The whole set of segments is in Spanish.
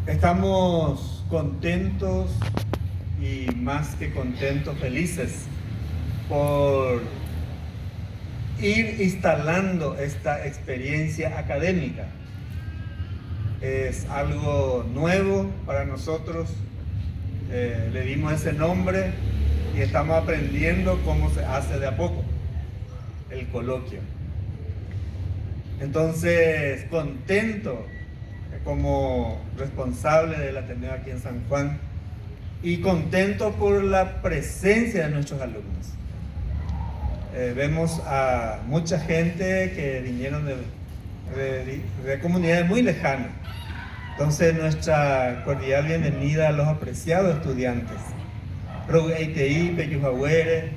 Estamos contentos y más que contentos, felices por ir instalando esta experiencia académica. Es algo nuevo para nosotros, le dimos ese nombre y estamos aprendiendo cómo se hace de a poco el coloquio. Entonces, contento como responsable del Ateneo aquí en San Juan y contento por la presencia de nuestros alumnos. Vemos a mucha gente que vinieron de comunidades muy lejanas. Entonces, nuestra cordial bienvenida a los apreciados estudiantes. Rogueitei, Peyujahuere,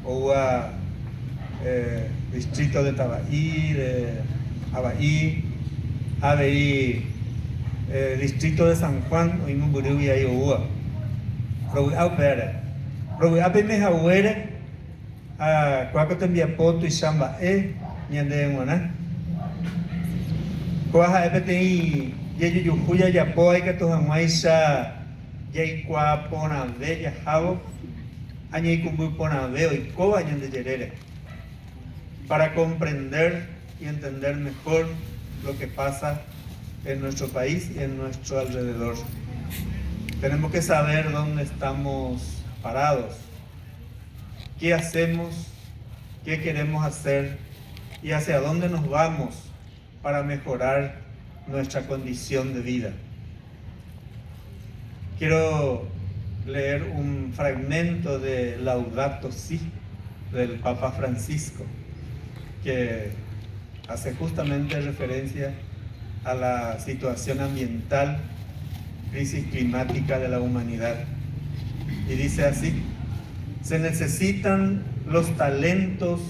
o a distrito de Tabaí, de Abaí, Abeí, distrito de San Juan, oímos Burugui y Oua. Rogueaupere. Rogueape Mejahuere, a Cuacotembiapoto y Shamba Ñande Nguana. Coaja Epetei, Yeyuyujuya Yapoa y Catojamuaisha, Yaikua Ponave, Yajabo, Añeikumbu Ponave, y Coa Ñande Yerere. Para comprender y entender mejor lo que pasa en nuestro país y en nuestro alrededor. Tenemos que saber dónde estamos parados, qué hacemos, qué queremos hacer y hacia dónde nos vamos para mejorar nuestra condición de vida. Quiero leer un fragmento de Laudato Si del Papa Francisco, que hace justamente referencia a la situación ambiental, crisis climática de la humanidad. Y dice así: se necesitan los talentos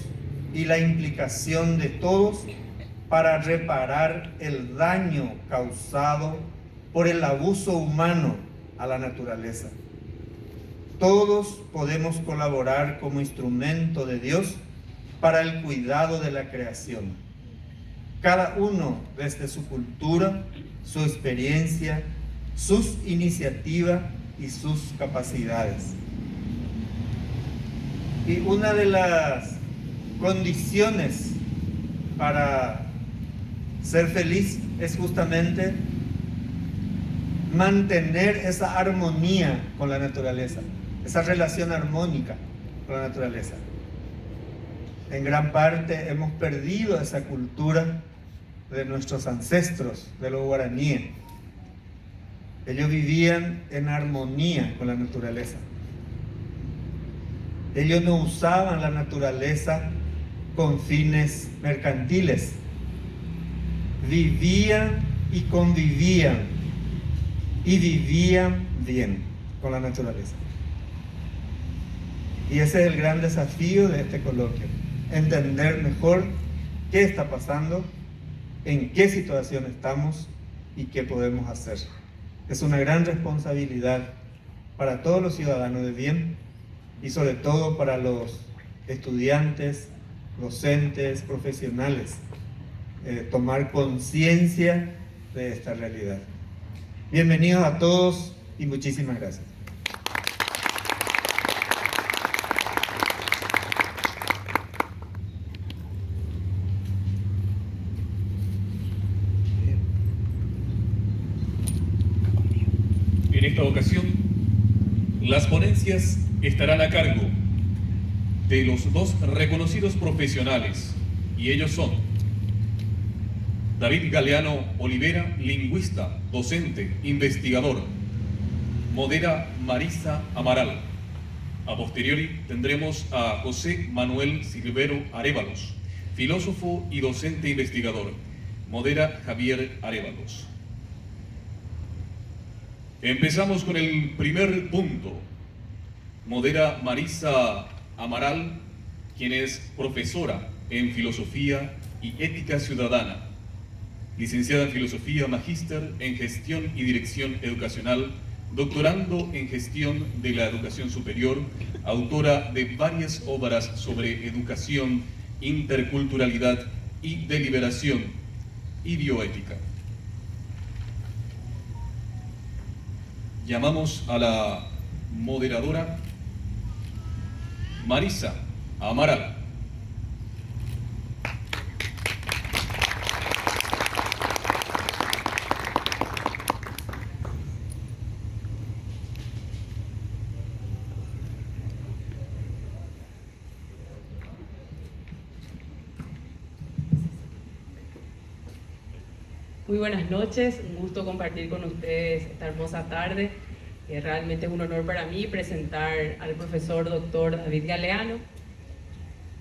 y la implicación de todos para reparar el daño causado por el abuso humano a la naturaleza. Todos podemos colaborar como instrumento de Dios para el cuidado de la creación. Cada uno desde su cultura, su experiencia, sus iniciativas y sus capacidades. Y una de las condiciones para ser feliz es justamente mantener esa armonía con la naturaleza, esa relación armónica con la naturaleza. En gran parte hemos perdido esa cultura de nuestros ancestros, de los guaraníes. Ellos vivían en armonía con la naturaleza. Ellos no usaban la naturaleza con fines mercantiles. Vivían y convivían y vivían bien con la naturaleza. Y ese es el gran desafío de este coloquio: entender mejor qué está pasando, en qué situación estamos y qué podemos hacer. Es una gran responsabilidad para todos los ciudadanos de bien y sobre todo para los estudiantes, docentes, profesionales, tomar conciencia de esta realidad. Bienvenidos a todos y muchísimas gracias. En esta ocasión, las ponencias estarán a cargo de los dos reconocidos profesionales, y ellos son David Galeano Olivera, lingüista, docente, investigador; modera Marisa Amaral. A posteriori tendremos a José Manuel Silvero Arévalos, filósofo y docente investigador; modera Javier Arévalos. Empezamos con el primer punto. Modera Marisa Amaral, quien es profesora en Filosofía y Ética Ciudadana, licenciada en Filosofía, magíster en Gestión y Dirección Educacional, doctorando en Gestión de la Educación Superior, autora de varias obras sobre educación, interculturalidad y deliberación y bioética. llamamos a la moderadora Marisa Amaral. Muy buenas noches, un gusto compartir con ustedes esta hermosa tarde. Realmente es un honor para mí presentar al profesor doctor David Galeano.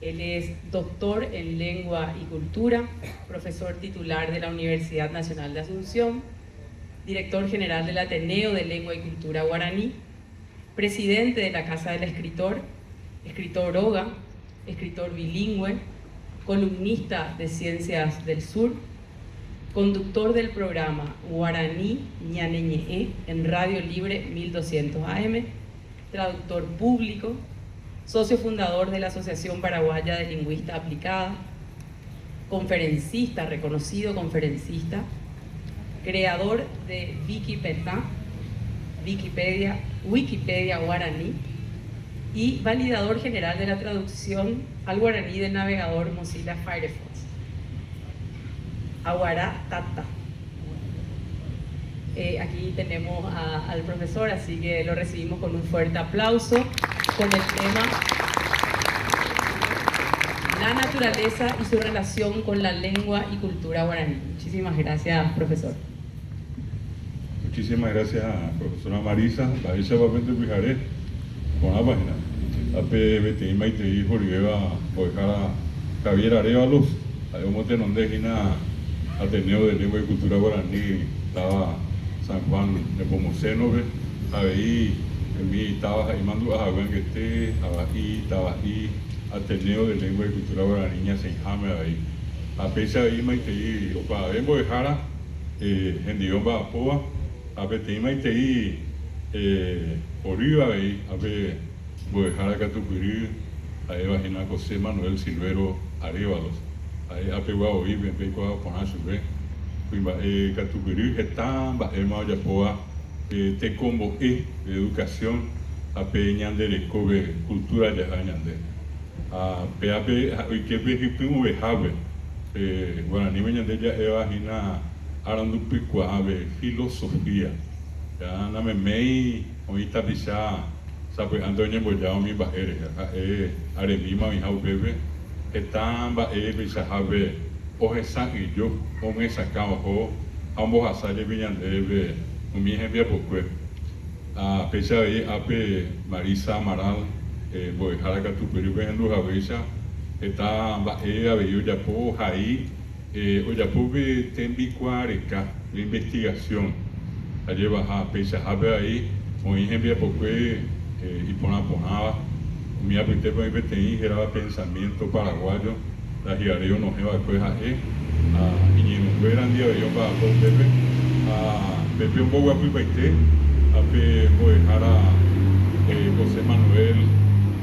Él es doctor en Lengua y Cultura, profesor titular de la Universidad Nacional de Asunción, director general del Ateneo de Lengua y Cultura Guaraní, presidente de la Casa del Escritor, escritor oga, escritor bilingüe, columnista de Ciencias del Sur, conductor del programa Guaraní Ñaneñe'e en Radio Libre 1200 AM, traductor público, socio fundador de la Asociación Paraguaya de Lingüística Aplicada, conferencista, reconocido conferencista, creador de Wikipedia Guaraní y validador general de la traducción al guaraní del navegador Mozilla Firefox. Aguará Tata. Aquí tenemos al profesor, así que lo recibimos con un fuerte aplauso con el tema la naturaleza y su relación con la lengua y cultura guaraní. Muchísimas gracias, profesor. Muchísimas gracias, profesora Marisa. Marisa va a fijaré con la página. Ape Betty Maite y Jorgeva Ojara Javier Arevalos. Además de donde Gina Ateneo de Lengua y Cultura Guaraní estaba San Juan de Pomoceno, ahí estaba ahí mando a ver que esté estaba ahí Ateneo de Lengua y Cultura Guaraní se enjame ahí. A pesar de ahí Maite o para ver Bojara en Dios va a Poa, a Betty Maite Oriva ahí, a ver Bojara Catupirí, ahí va a José Manuel Silvero Arévalos. Apegado hoy, bien pegado con la sube. Catupirí está, va a poa, te como educación, a peñande de cobre, cultura de añande. A peape, hoy que ve primo vejabe, guaraní meñande ya evagina, arando picuave, filosofía. Ya na me mei, hoy está pisá, sabe, Antonio Boyao mi bajere, aremima mi jau bebe. Están sabe oje san y yo ome sacamos o ambos asalles viñan debe un bien envía porque a pesar de ape Marisa Amaral Bojara Catupirí en luz avisa está bello ya po ahí o ya po tembicuareca la investigación allí baja pesar ape ahí un bien envía porque y ponaba mi apetito para mi era pensamiento paraguayo, la giareo no lleva después a y ni no fueran día de yo para Pepe, Pepe un poco a Pipaité, a Pepe Bojara, José Manuel,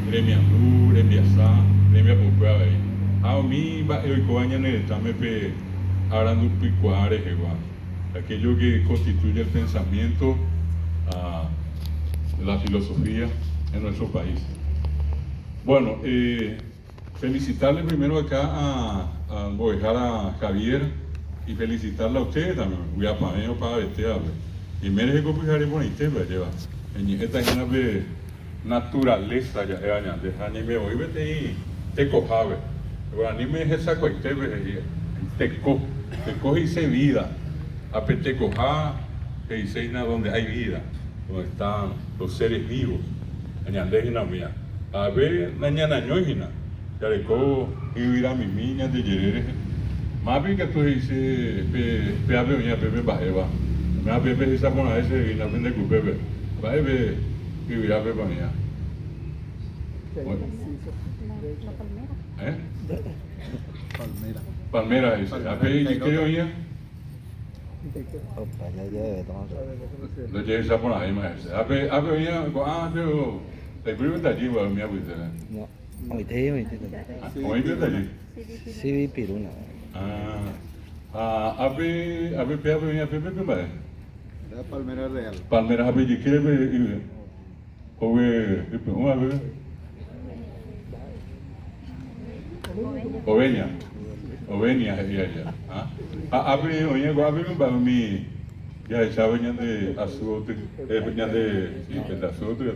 Remia Andú, Remia Sá, Remia Pocuá ahí. A mí va el coaña en el tamepe, arando picuares, aquello que constituye el pensamiento, la filosofía en nuestro país. Bueno, felicitarle primero acá a Bojara Javier y felicitarle a ustedes también. Voy a poner para vestirle. Y me dejé copiar por ahí, lleva. En esta es una naturaleza ya, ni me voy a ver te cojabe. Bueno, ni me dejé saco te coge y se vida. A te coja, que dice donde hay vida, donde están los seres vivos. En la mía. A ver, mañana ñojina, ya le cojo y vira mi niña de yerere. Más bien que tú dices, peabe oña pepe bajeba. Me ha pepe esa pona ese y no vende cu pepe. Bajebe y vira pepe oña. Palmera ese. A ver, ¿y qué oña? Lo lleve esa pona ahí más ese. A ver oña, pero ¿te preguntas allí o me abuela? No, hoy te ¿Hoy te allí? Sí, piruna. A ver, pepe, pepe, La Palmera Real. Palmeras a pedir que Ovenia ya. Abre oye abre un mi ya sabe de azote de azote.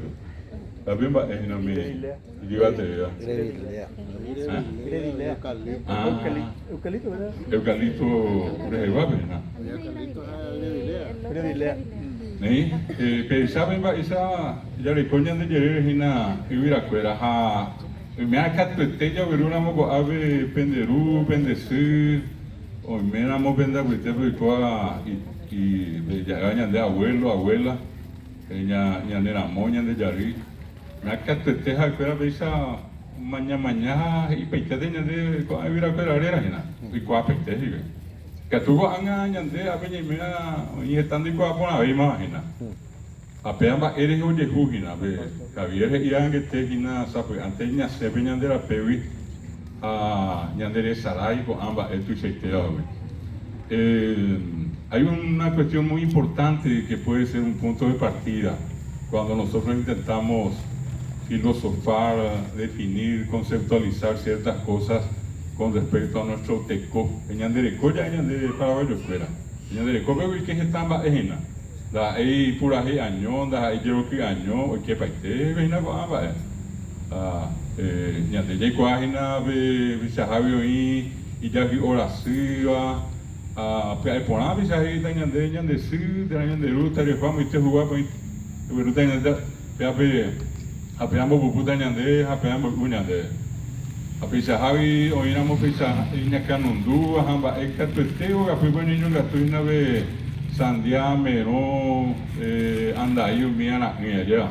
Abre no me llévate ya. Eucalipto, ¿verdad? Eucalipto reservable, ¿no? Que saben va esa ya le coñan de llegar hina ibira fuera ha me ha catete veruna mo ave penderu pendesu o me na mo penda buite toa y ya gañan de abuela ella nera moña de yari me ha catete ha fuera esa mañana y peite de ibira fuera era hina y coa peite sigue que tuvo ñande a peña y estando y coa pona imagina apenas eres oye jugina be Javier iban que te gina sabe antes ña se peñan de la pevi a ñandere sarai con ambas esto y se hay una cuestión muy importante que puede ser un punto de partida cuando nosotros intentamos filosofar, definir, conceptualizar ciertas cosas con respecto a nuestro teco. Ñandere coya ñandere paraguayo fuera. Ñandere cope que es tamba ejena. Da ahí pura he año, da ahí llevo que año, o que paite, veina con amba. Ñandere coajina be bichajavi y ya vi oración. Pe por ahí bichaji ñandere su, ñandere ruta de fama y te jugaba pues. Ruta ñandere pe apeamos buputa ñandere, apeamos ñandere. Apisa Javi, hoy namo pisa ina canundu, hamba eka tuesteo, que fue niño que estoy na be sandia mero andaio mía na ya.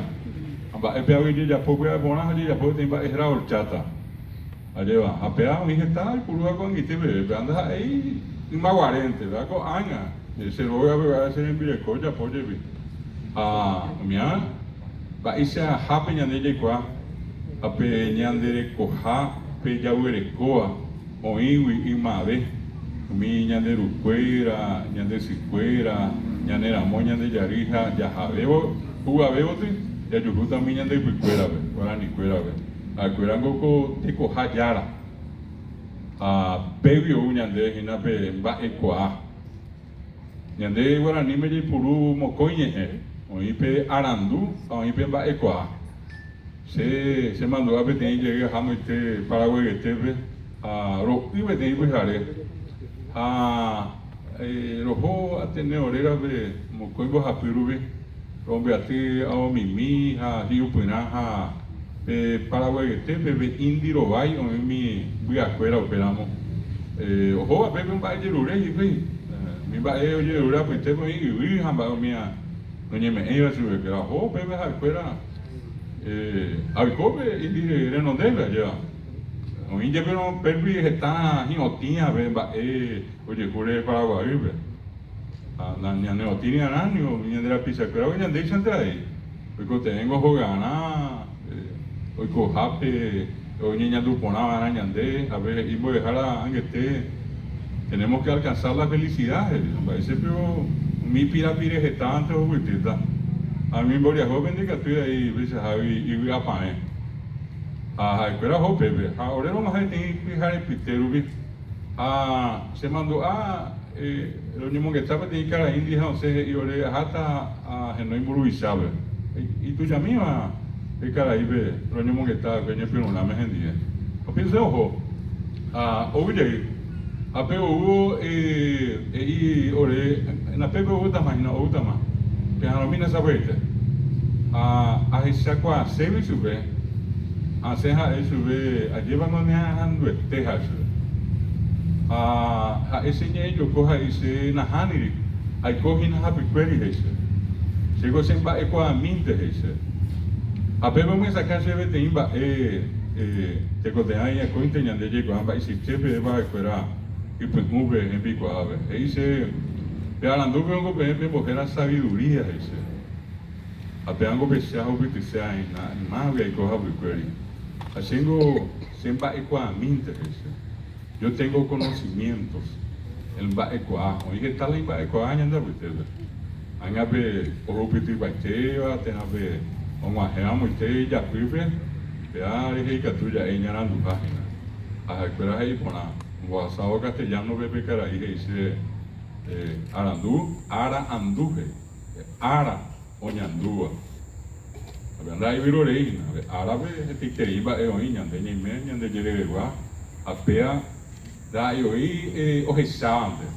Hamba epe hoy ya poco ya bona allí ya poco timba era horchata. Allí va, apea mi está el puro con este be anda ahí maguarente, va con aña. Se lo voy a ver a hacer en Vileco ya polle bi. Mía va isa hape ñande kwa ape ñande coja pe yahuerecoa, oiwi y mabe, mi ñanderu cuera, ñandesicuera, ñanera moña de yarija, yajabebo, ugabebo te, yayujuta mi ñande cuera, guarani cuera, a cuerango te coja yara, a pebio ñande hina pe ba ecoa, ñande guarani me puru mocoñe, oipe arandu, oipe ba ecoa. Se mandó a pedir llegué a este Paraguay este a Rocky pedir pues haré a rojo a tener orera de mocoibo a Perú rompe a ti a mi a Río Punaja Paraguay este bebé indiro vai o mi voy a escuela operamos ojo a bebé un baile rure y pues mi baile oye rura pues te voy y hamba mía no me iba a subir que ojo bebé a escuela Alcobe y dire renondela ya. Hoy ya pero pervi está hinotia bemba oye jure Paraguay be. Na neotinia nanio ni de la pizza pero hoy ande centra ahí. Porque tengo jogana hoy cojape hoy niña du ponaba arañande a ver y voy a dejar a angete tenemos que alcanzar la felicidad. Parece pero mi pirapire está antes o vueltita. A mí me voy joven de que estoy ahí, dice Javi, y voy a pagar. Pero joven, ahora vamos a tener que fijar el pitero, se mandó lo mismo que estaba de cara indígena, o sea, y ahora hasta a Genoy Muruizabe. Y tú ya misma, el cara ahí ve, lo mismo que estaba, que yo pero una vez en día. O pienso, ojo, oye, a pero hubo, y ahora, en la pepe hubo también, no hubo también. Que a mina sabete a esa qua sebe sube a seja sube a lleva no me ando teja a ese ñeño coja ese na haniri ai cogi na happy query ese chego sem ba qua minte ese a pebe me sacar sebe te imba te cote aí a cointe ñande llego amba ese chepe va fuera y pues move en pico ave ese Pealandu vengo pe porque la sabiduría ese. Apeango pesha o bitisa na más que coja buqueri. Haciendo siempre ecuamente ese. Yo tengo conocimientos. El ba equa, oye está la ba equa anda usted. Angape ohupiti baiteva tenape onguajeamo ite yapipe peare hei katuya eñarandu página ajacuera hei pona guasao castellano pepe carai hei se arandu ara anduje ara oñandúa andai virorei árabe tikteriba eoi ñande ñime ñande yeregua apea da ioi ojesaante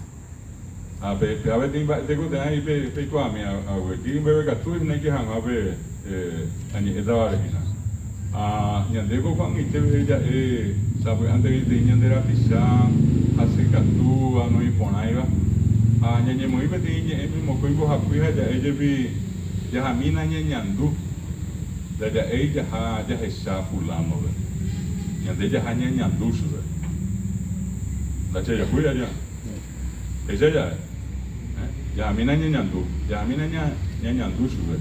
pe ave timba tego de ahí pe kwami awe ki bebe katu ne ki hanga be ani edaware hina ñande ko kwang ite ya sabe ante ite ñande ra pisa hace katu ano iponaiba ñañe moi be ti ñe mi mo ko ibo hakuiha ya ella bi ya hamina ñandu da ya ella ha ya hesa fulano be ñande ya hanya ñandu su be la che ya kuya ya ella ya hamina ñandu ya hamina ñandu su be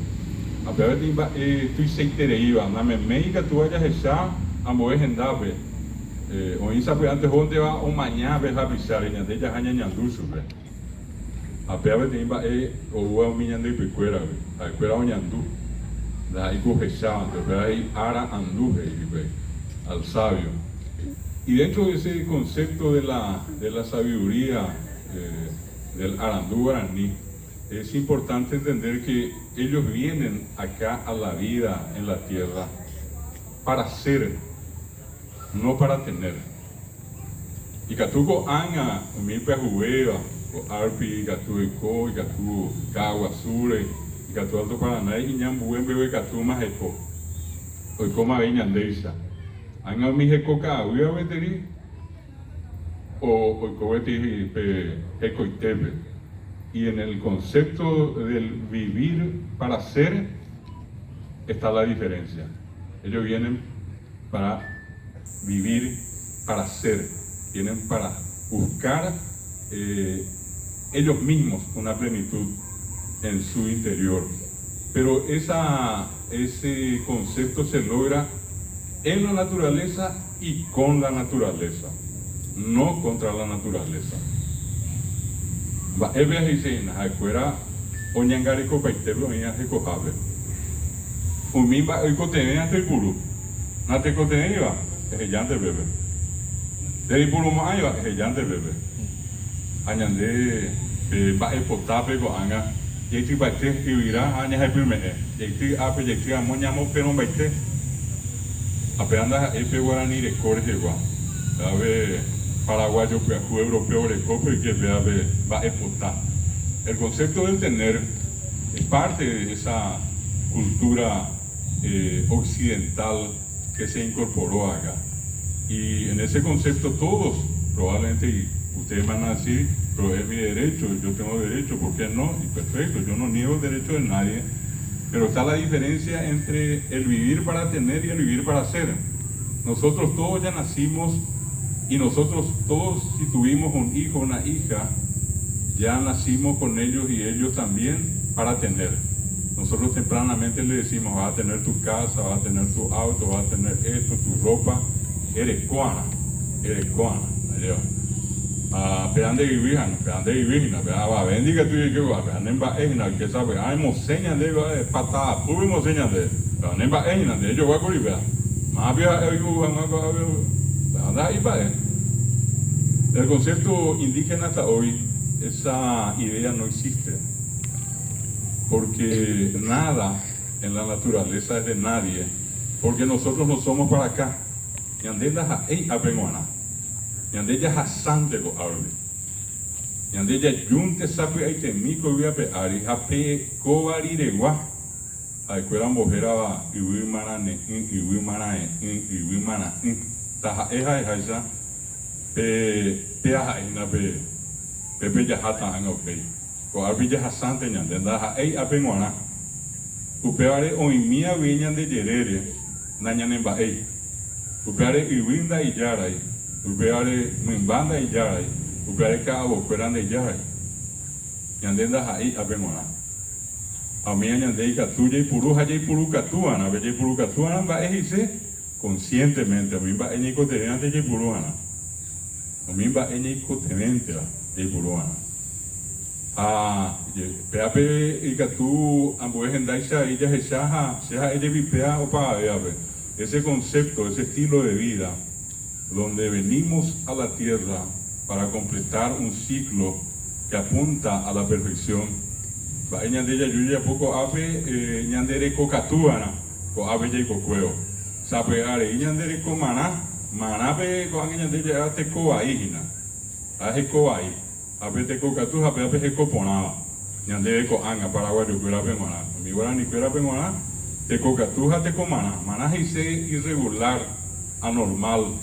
a ver timba tu seitere iba na me meiga tu ya hesa amo endabe o isa pe antes honde va o mañana be ha pisar ñande ya hanya ñandu su be a peave timba o ua miñande picuera a cuera oñandu da iku hesa pero ahí ara anduje al sabio. Y dentro de ese concepto de la sabiduría del arandú guaraní es importante entender que ellos vienen acá a la vida en la tierra para ser, no para tener. Y catuco anga mi pejueva arpi gatu eko gatu kawasure gatu alto Paraná y ñambuen bebe gatu majeko hoy coma veñandeisa anga mi heko kawia veteri o hoy cobeti pe heko itebe. Y en el concepto del vivir para ser está la diferencia. Ellos vienen para vivir para ser, vienen para buscar ellos mismos una plenitud en su interior. Pero ese concepto se logra en la naturaleza y con la naturaleza, no contra la naturaleza. Va ebe hisina afuera oñangari ko paiteblo oña he kojabe. Umimba el cotenea ante el puru. Na te cotenea es llante bebe. Del puru ma iba es llante bebe. Añande va el potape go anga. Yeti baite ibira aña he pirme. Yeti ape yeti amoña mo pero baite. Apeanda epe guarani de corregua. Ave paraguayo peaju europeo de copo y que va a exportar. El concepto del tener es parte de esa cultura occidental que se incorporó acá. Y en ese concepto todos, probablemente, y ustedes van a decir, pero es mi derecho, yo tengo derecho, ¿por qué no? Y perfecto, yo no niego el derecho de nadie, pero está la diferencia entre el vivir para tener y el vivir para ser. Nosotros todos ya nacimos y nosotros todos, si tuvimos un hijo o una hija, ya nacimos con ellos y ellos también para tener. Nosotros tempranamente le decimos, vas a tener tu casa, vas a tener tu auto, vas a tener esto, tu ropa. Eres cuana. Pean de vivir, va bendiga tu y que va, nemba ejna, que sabe, hay moseñas de patada, tuvimos señas de, nemba ejna, de ellos va a correr, más había el concepto indígena hasta hoy, esa idea no existe, porque nada en la naturaleza es de nadie, porque nosotros no somos para acá. Yandenda ei apenguana, yandella hasante go arbe, yandella yunte sapi aite miko via pe ari hape kovari de gua, ay kuera mojera iwi manane iwi mana taha eha eha pe aha ina pe ya hata anga okay, ko arbi ya hasante yandenda ha ei apenguana, upeare oimia viña de yerere, nañanemba ei. Upeare iwinda y yaray, upeare mimbanda y yaray, upeare cabo cueranda y yaray. Yandenda ahí apenguana. A mí yandeika tuya y puruja y purukatuana, ve y purukatuana va a irse conscientemente. A mí va a ir cotenente y puruana. A mí va a ir cotenente y puruana. peape y que tú ambuejendaisha ella ella vipea o para ese concepto, ese estilo de vida, donde venimos a la tierra para completar un ciclo que apunta a la perfección. Va ñandella yuya poco ape ñandere cocatúana co ape y cocueo. Sapeare ñandere co maná pe co ñandella te co ahína. Aje co ahí. Ape te cocatú ape he coponaba. Ñandere co anga paraguayo cuera pe maná. Mi guarani cuera pe maná. Te cocatuja te co maná. Maná es irregular, anormal,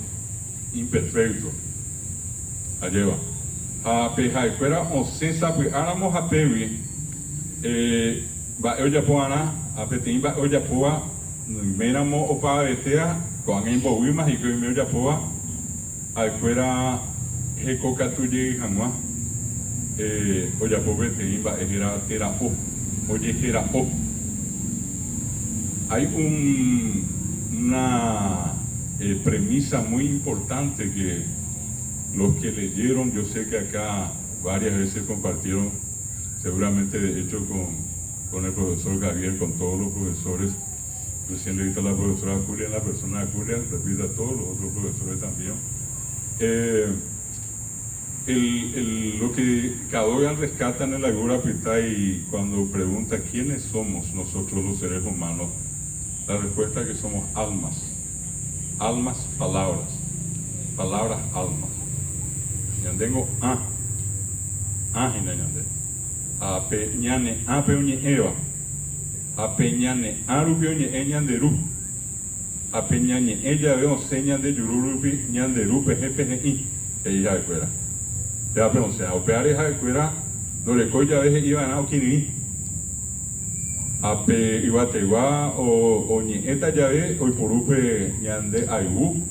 imperfecto. Alleva. A peja fuera o sensa pues áramos a pevi va olla poana a petin va olla poa meramo o pa vetea con en bowimas y que me olla poa a fuera he coca tuye hanwa olla po petin va era tera o oye era o hay una premisa muy importante que los que leyeron, yo sé que acá varias veces compartieron, seguramente de hecho con el profesor Gabriel, con todos los profesores, recién le he visto a la profesora Julia, la persona de Julia, repito a todos los otros profesores también. Lo que Cadogan rescata en el Agura Pitay cuando pregunta quiénes somos nosotros los seres humanos, la respuesta es que somos almas, palabras, almas. Ñandengo ágina ñande ape ñane ape uñe eva ape ñane arupi uñe ñanderu ape ñane ella veo señas de yururupi ñanderu peje ella de fuera ya pero o sea opeareja de fuera no le coya veje iba a okini ape ibategua o ñe eta llave hoy porupe ñande aibu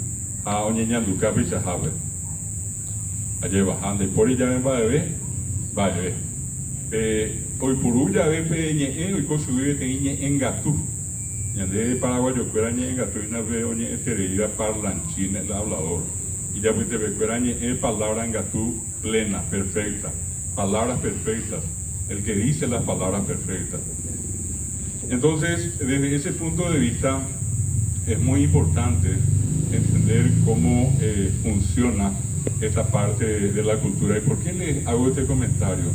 a oñe ñanduca pichajabe. Allí bajando y por ella va a ver, hoy por uya ve peñe hoy con su vive teñe en gatú, ya de paraguayo cuerañe en gatú y una vez oñe estereida parlanchín el hablador y ya pues te ve cuerañe palabra en gatú plena, perfecta, palabras perfectas, el que dice las palabras perfectas. Entonces, desde ese punto de vista es muy importante entender cómo funciona esta parte de la cultura. ¿Y por qué les hago este comentario?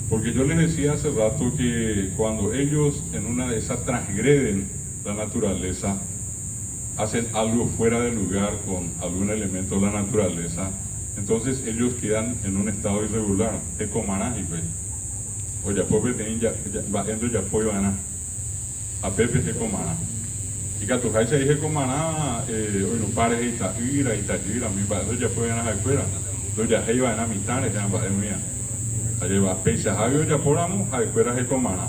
Porque yo les decía hace rato que cuando ellos en una de esas transgreden la naturaleza, hacen algo fuera de lugar con algún elemento de la naturaleza, entonces ellos quedan en un estado irregular, ecomanágico. O ya pobre ya va endo ya poivana a Pepe ecomaná. Y que tu se dije como nada, hoy no pares y ira, mi padre ya fue a la escuela, los ya se iban a mitad, ya va en mía. Allí va, pesa, había ya poramos, a escuela se comana.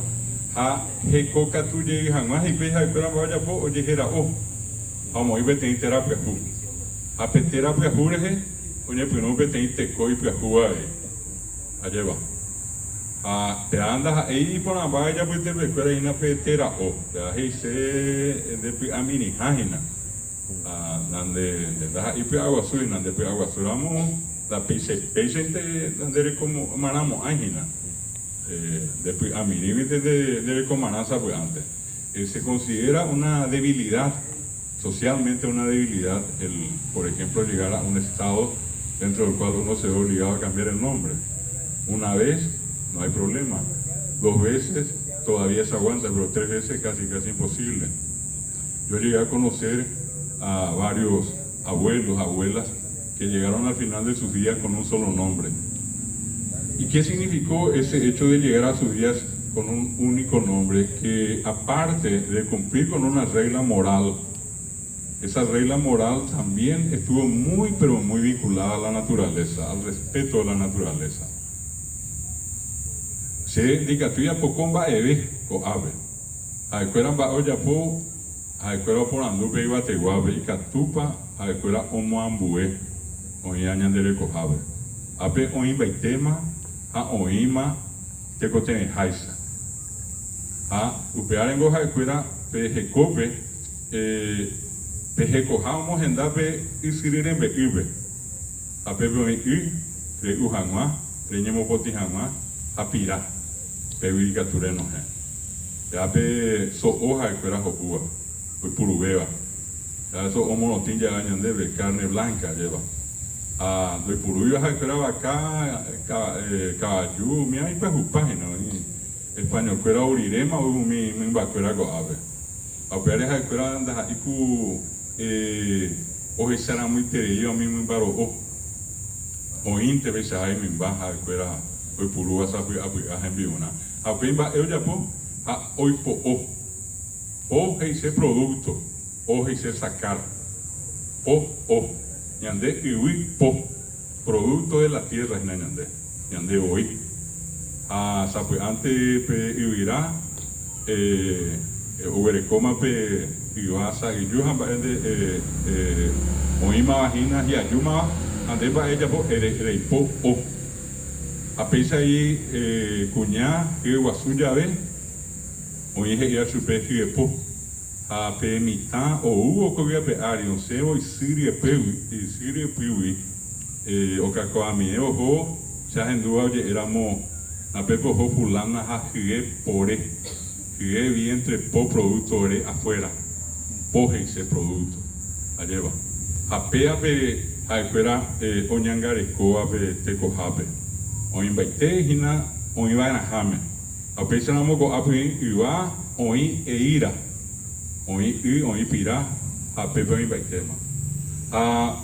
A he coca tu llegas más y pesa, escuela vaya po, oye, era vamos, y vete en terapia, a terapia jure, oye, pues no vete en te coi, pues allí va. Te andas ahí por la valla pues te recuerda una petera o te ahí se de amini hajina donde da y agua azul donde agua azul vamos la pise donde como manamos hajina de amini de como manasa pues antes se considera una debilidad socialmente una debilidad el por ejemplo llegar a un estado dentro del cual uno se ve obligado a cambiar el nombre una vez no hay problema. 2 veces todavía se aguanta, pero 3 veces casi imposible. Yo llegué a conocer a varios abuelos, abuelas, que llegaron al final de sus días con un solo nombre. ¿Y qué significó ese hecho de llegar a sus días con un único nombre? Que aparte de cumplir con una regla moral, esa regla moral también estuvo muy, pero muy vinculada a la naturaleza, al respeto de la naturaleza. Se diga tuya pocomba eve o ave. A escuela va olla po, a escuela por andupe iba te guave y catupa, a escuela homo ambue, o yañandere co ave. Ape oin baitema, a oima, te coten jaisa. A upear en goja escuela pejecope, pejecojamos en dape y sirir en beibe. Ape oin y, re ujanwa, re ñemo poti janwa. apira peviricature no ya pe so hoja de cuera jocúa pues purubeba ya eso homonotín ya añandebe carne blanca lleva do puruyo ja cuera vaca caballo mira y pues página español cuera urirema o mi va cuera go ave a pere ja cuera anda iku hoje será muy terio mi baro o inte vez hay mi baja cuera hoy purua sabe a enviuna a pimba eu já po a hoy po o ese producto o ese sacar o ñande y po producto de la tierra ñande hoy a sabe antes pe irá overecoma pe iwasa y yo hamba de oima vagina y ayuma ande va ella po po o a pesar ahí cuñá que guasuya ve hoy es ya su peje po a pe mitad o hubo que había pe ario sebo y sirie piwi o caco a mi ojo ya en duda oye éramos a pepo ho fulana a jige pore jige vientre po productores afuera poje ese producto a lleva a pe a espera oñangareco a pe te cojape o invaite hina o iba a jame a pesar de que api iba o ira o pira a pepe invaite ma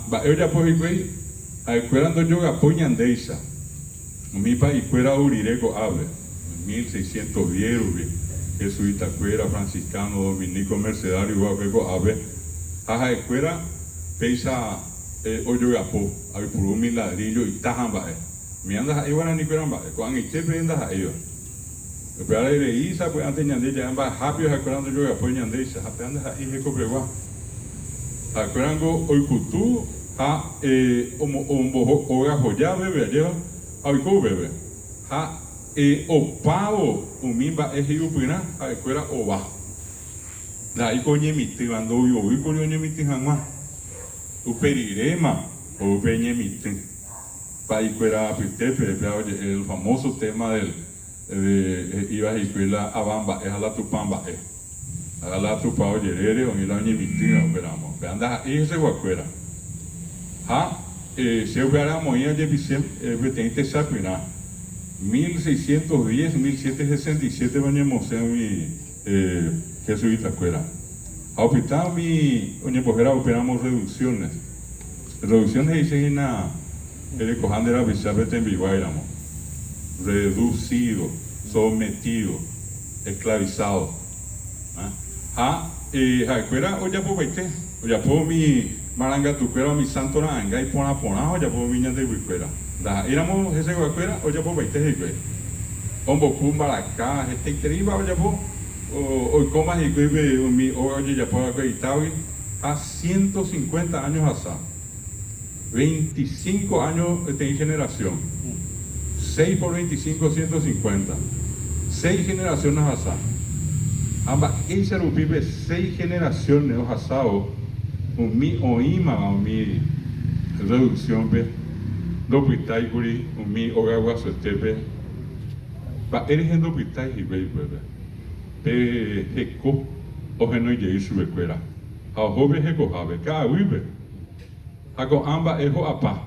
ba eu ya pues igual a escuela do yoga poñandeisa mi pa escuela urirego ave 1610 jesuita cuera franciscano dominico mercedario guapeco ave a escuela pesa o yoga po a por un ladrillo y tajamba mi anda ahí van a ni cueramba cuando te prendas a ellos pero ahora de Isa pues antes ñande ya amba rápido recuerando yo apoyo ñande Isa anda ahí je copegua acuerdo hoy kutu a ombo oga joya bebe lleva hoy ko bebe o pavo umimba es yupina a escuela oba la i coñe miti bando yo vi coñe miti jamás uperirema o peñe miti para escuela pitepe el famoso tema del iba a escuela a bamba es a la tupamba a la tupa oyerere o la ñemitina operamos anda ahí se guacuera se operamos ya de Vicente betente sapina 1610 1767 veníamos en mi jesuita cuera a hospital mi oñepojera operamos reducciones dice en el coján de la bisabete en Viguayramo reducido, sometido, esclavizado. Cuera, oye, pues vete, oye, pues mi maranga tu cuera, mi santo naranja y pona, oye, pues mi ñande cuera. Éramos ese cuera, oye, pues vete, güey. Hombo cumba la caja, iba, oye, pues, hoy comas y güey, mi, oye, ya pues, güey, a 150 años así. 25 años de generación. 6 por 25, 150. 6 generaciones asá. Ambas, ese vive 6 generaciones asado. Mi oima, mi reducción, do pitaikuri, mi ogagua suestepe. Va, eres en do pitai y ve, pe, heco, ojeno y yeí su escuela. A joven heco, jave, cada vive. Hago amba ejo apa.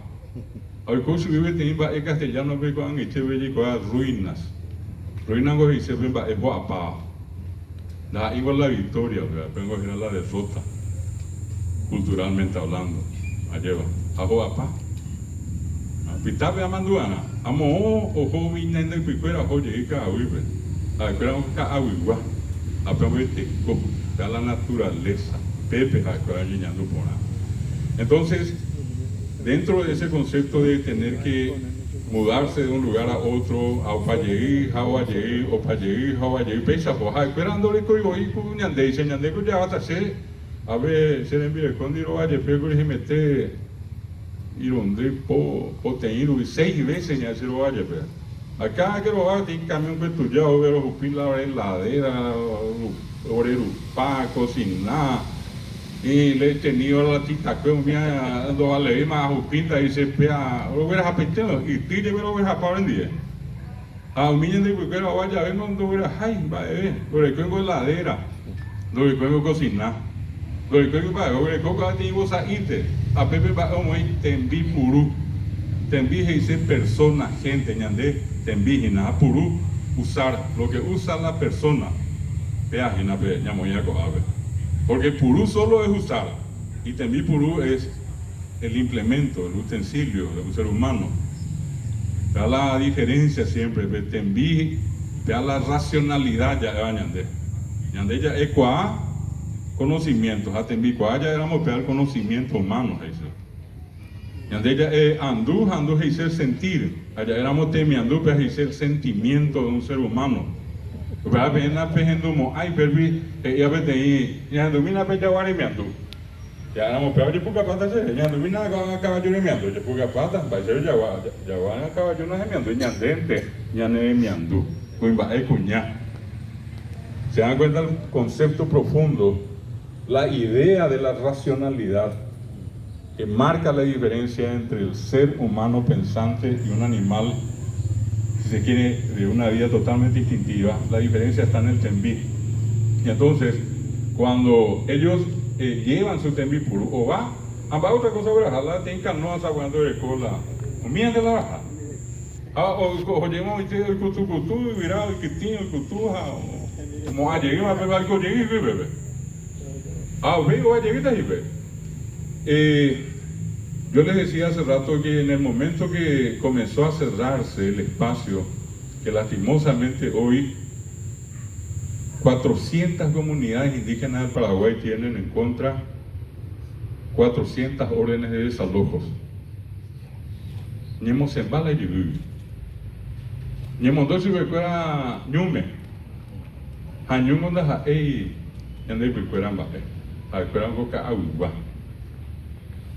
Hoy con su vive timba en castellano ve con este bello con ruinas. Ruinas go dice bemba ejo apa. Da igual la victoria, vengo a la derrota. Culturalmente hablando. Alleva. Ajo apa. Pitabe amanduana. Amo ojo minende picuera oye y ca vive. A cuera un ca agua. A pemete co. Da la naturaleza. Pepe a cuera lleñando por nada. Entonces, dentro de ese concepto de tener que mudarse de un lugar a otro, a Opalleí, o Opalleí, pesa, pues, esperándole que yo y con ñande, y ñande que ya va a hacer, a ver, se le envía con diro valle, pero que mete y donde po teñido y 6 veces ya se lo vaya, pero acá que lo va a tener camión que tú ya, o ver los pilas en ladera, obrero, pa, cocinar. Y le he tenido la tita que un día ando a leer más a pinta y se pea, lo verás a pinteo y tire lo verás para el día. A un niño de cualquier vaya vengo donde ay, va donde vengo heladera, donde vengo cocinar, donde vengo para donde vengo a ti vos a irte, a Pepe va a un tembi puru, tembi dice persona, gente, ñande, tembi na puru, usar lo que usa la persona, vea, na pe, ñamoya coave, porque puru solo es usar y tembi puru es el implemento, el utensilio de un ser humano. Vea la diferencia siempre, vea la racionalidad ya de ñande. Ñande ya es conocimiento, ya ya éramos peor conocimiento humano, ñande ya andu es sentir, allá éramos temiandu, pero es el sentimiento de un ser humano. Vea pena pejendumo, ay pervi, ya vete ahí, ya domina peja guaremiandu. Ya éramos peor, yo puca pata se, ya domina caballo remiando, yo puca pata, va a ser ya van a caballo no remiando, ya dente, ya no remiando, cuimba cuñá. Se dan cuenta el concepto profundo, la idea de la racionalidad que marca la diferencia entre el ser humano pensante y un animal, si se quiere, de una vida totalmente instintiva. La diferencia está en el tembí. Y entonces, cuando ellos llevan su tembi puro, o va, amba otra cosa, la tienen canoa saguando de cola, o mía de la baja. O llevamos el cutu, y virado, el quitín, el cutuja, como a llegar a pegar el coche, bebé. Veo a llegar ahí, bebé. Yo les decía hace rato que en el momento que comenzó a cerrarse el espacio, que lastimosamente hoy 400 comunidades indígenas del Paraguay tienen en contra 400 órdenes de desalojos. Ñemos en bala y viví. Ñemos dos y recuerda ñume. Hañumo da ja ei en el recuerdan bate. Recuerdan coca agua.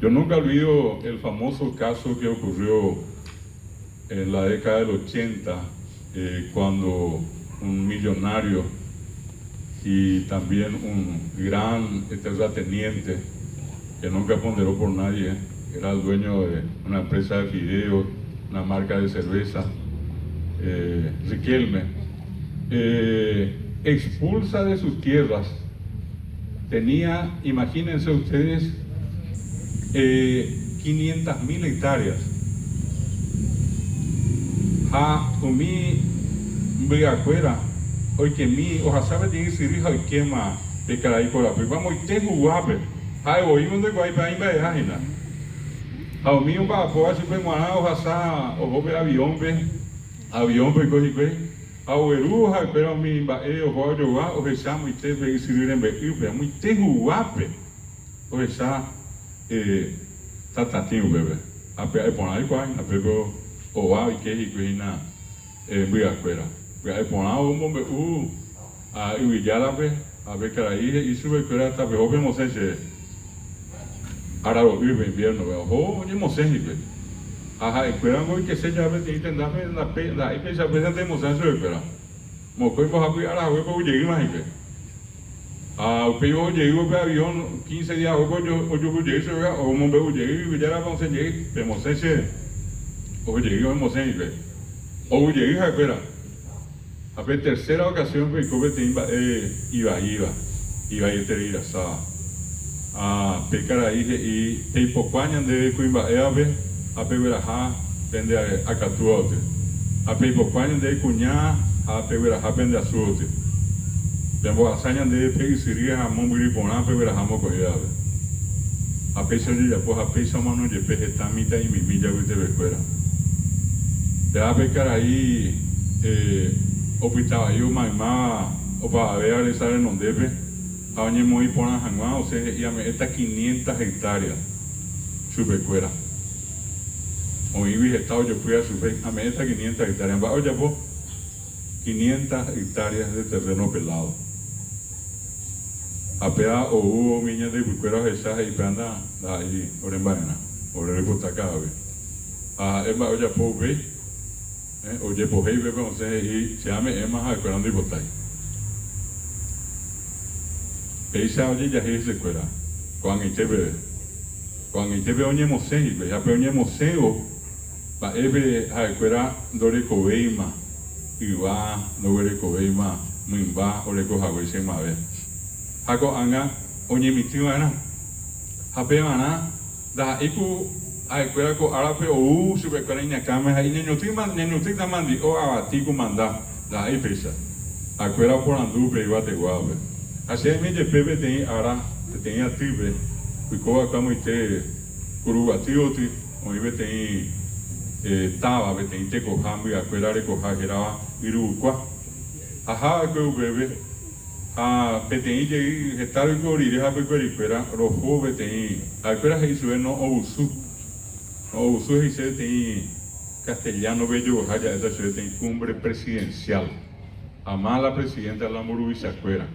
Yo nunca olvido el famoso caso que ocurrió en la década del 80, cuando un millonario y también un gran terrateniente que nunca ponderó por nadie, era el dueño de una empresa de fideos, una marca de cerveza, Riquelme, expulsa de sus tierras, tenía, imagínense ustedes, 500.000 hectáreas. Umi Brigacuera, hoy que mi, o sabe de ese rijo y quema de caray por la pipa, muy tengo guape. Oímos de guaypa y me ajena. Umi un papo, así fue moana, o hasa, o bobe avión, cogi, Abueluja, pero mi bae, o joyo, o esa muy te ve y sirve en bejupe, muy tengo guape. O esa, tatatinho, bebé. A por ahí, a pego, o va y que y cuina, Brigacuera. Brigacuera, un bombe, a Uillarabe, a ver que ahí, y sube que era hasta mejor vemos ese. Ahora lo vive invierno, veo, oye, mosén, ajá, esperan hoy que se llame, te intentame la y que se presentemos a eso, espera. Mocoy, pues a cuidar a huevo, llegué más y que. Pero llegué a avión 15 días, o yo llegué, o un bombe, llegué, ya la vamos a llegar, vemos ese, o llegué, vemos ese, o llegué, espera. A ver, tercera ocasión, pues, iba y te dirá, a pecar ahí, y te hipocuañan de cuimba, a pegueraja, pende a catuote, a pehipocuañan de cuñá, a pegueraja, pende a suote. Pero hazañan de peguisiría, a mombiriponá, pegueraja, mocoyave. A peso ya, pues a peso mano, y pejetamita y mimilla, que te vescuera. Te va a pecar ahí, opitaba yo, mamá, o para ver a rezar en donde a bañe muy por la jangua, o sea, y a me estas 500 hectáreas, su pecuera. Hoy vegetado yo fui a su a me estas 500 hectáreas, oye, pues, 500 hectáreas de terreno pelado. Apea o hubo miñas de pecueras esas y panda, ahí, ahora en vaina, ahora en Potacabe. Es más, oye, pues, ve, oye, pues, ve, o sea, y se llama Emma, acuerdan de Botay. Esa oye ya es secuela. Cuando itebe oñe mosei, ya pe oñe moseo, pa ebe a escuela dore cobeima, iba no vere cobeima mimba o le coja güey se mave hago anga oye mi tío ana hape mana da iku ai cuera co árabe o sube cuera iña cama ahí niño tima mandi o abati ku manda da ai pesa a cuera por andu pe iba te guave así me de pepe tem ara tem a tibe ficou a cama ite curugatioti o ibe tem tava tem te cohambi a cuera re coja era iruqua aha que o bebê a petei de estar em Coriri a pecuariqueira rojo petei a cuera isso é no uso isso tem castelhano bello já essa tem cumbre presidencial a mala presidenta la Muruisa cuera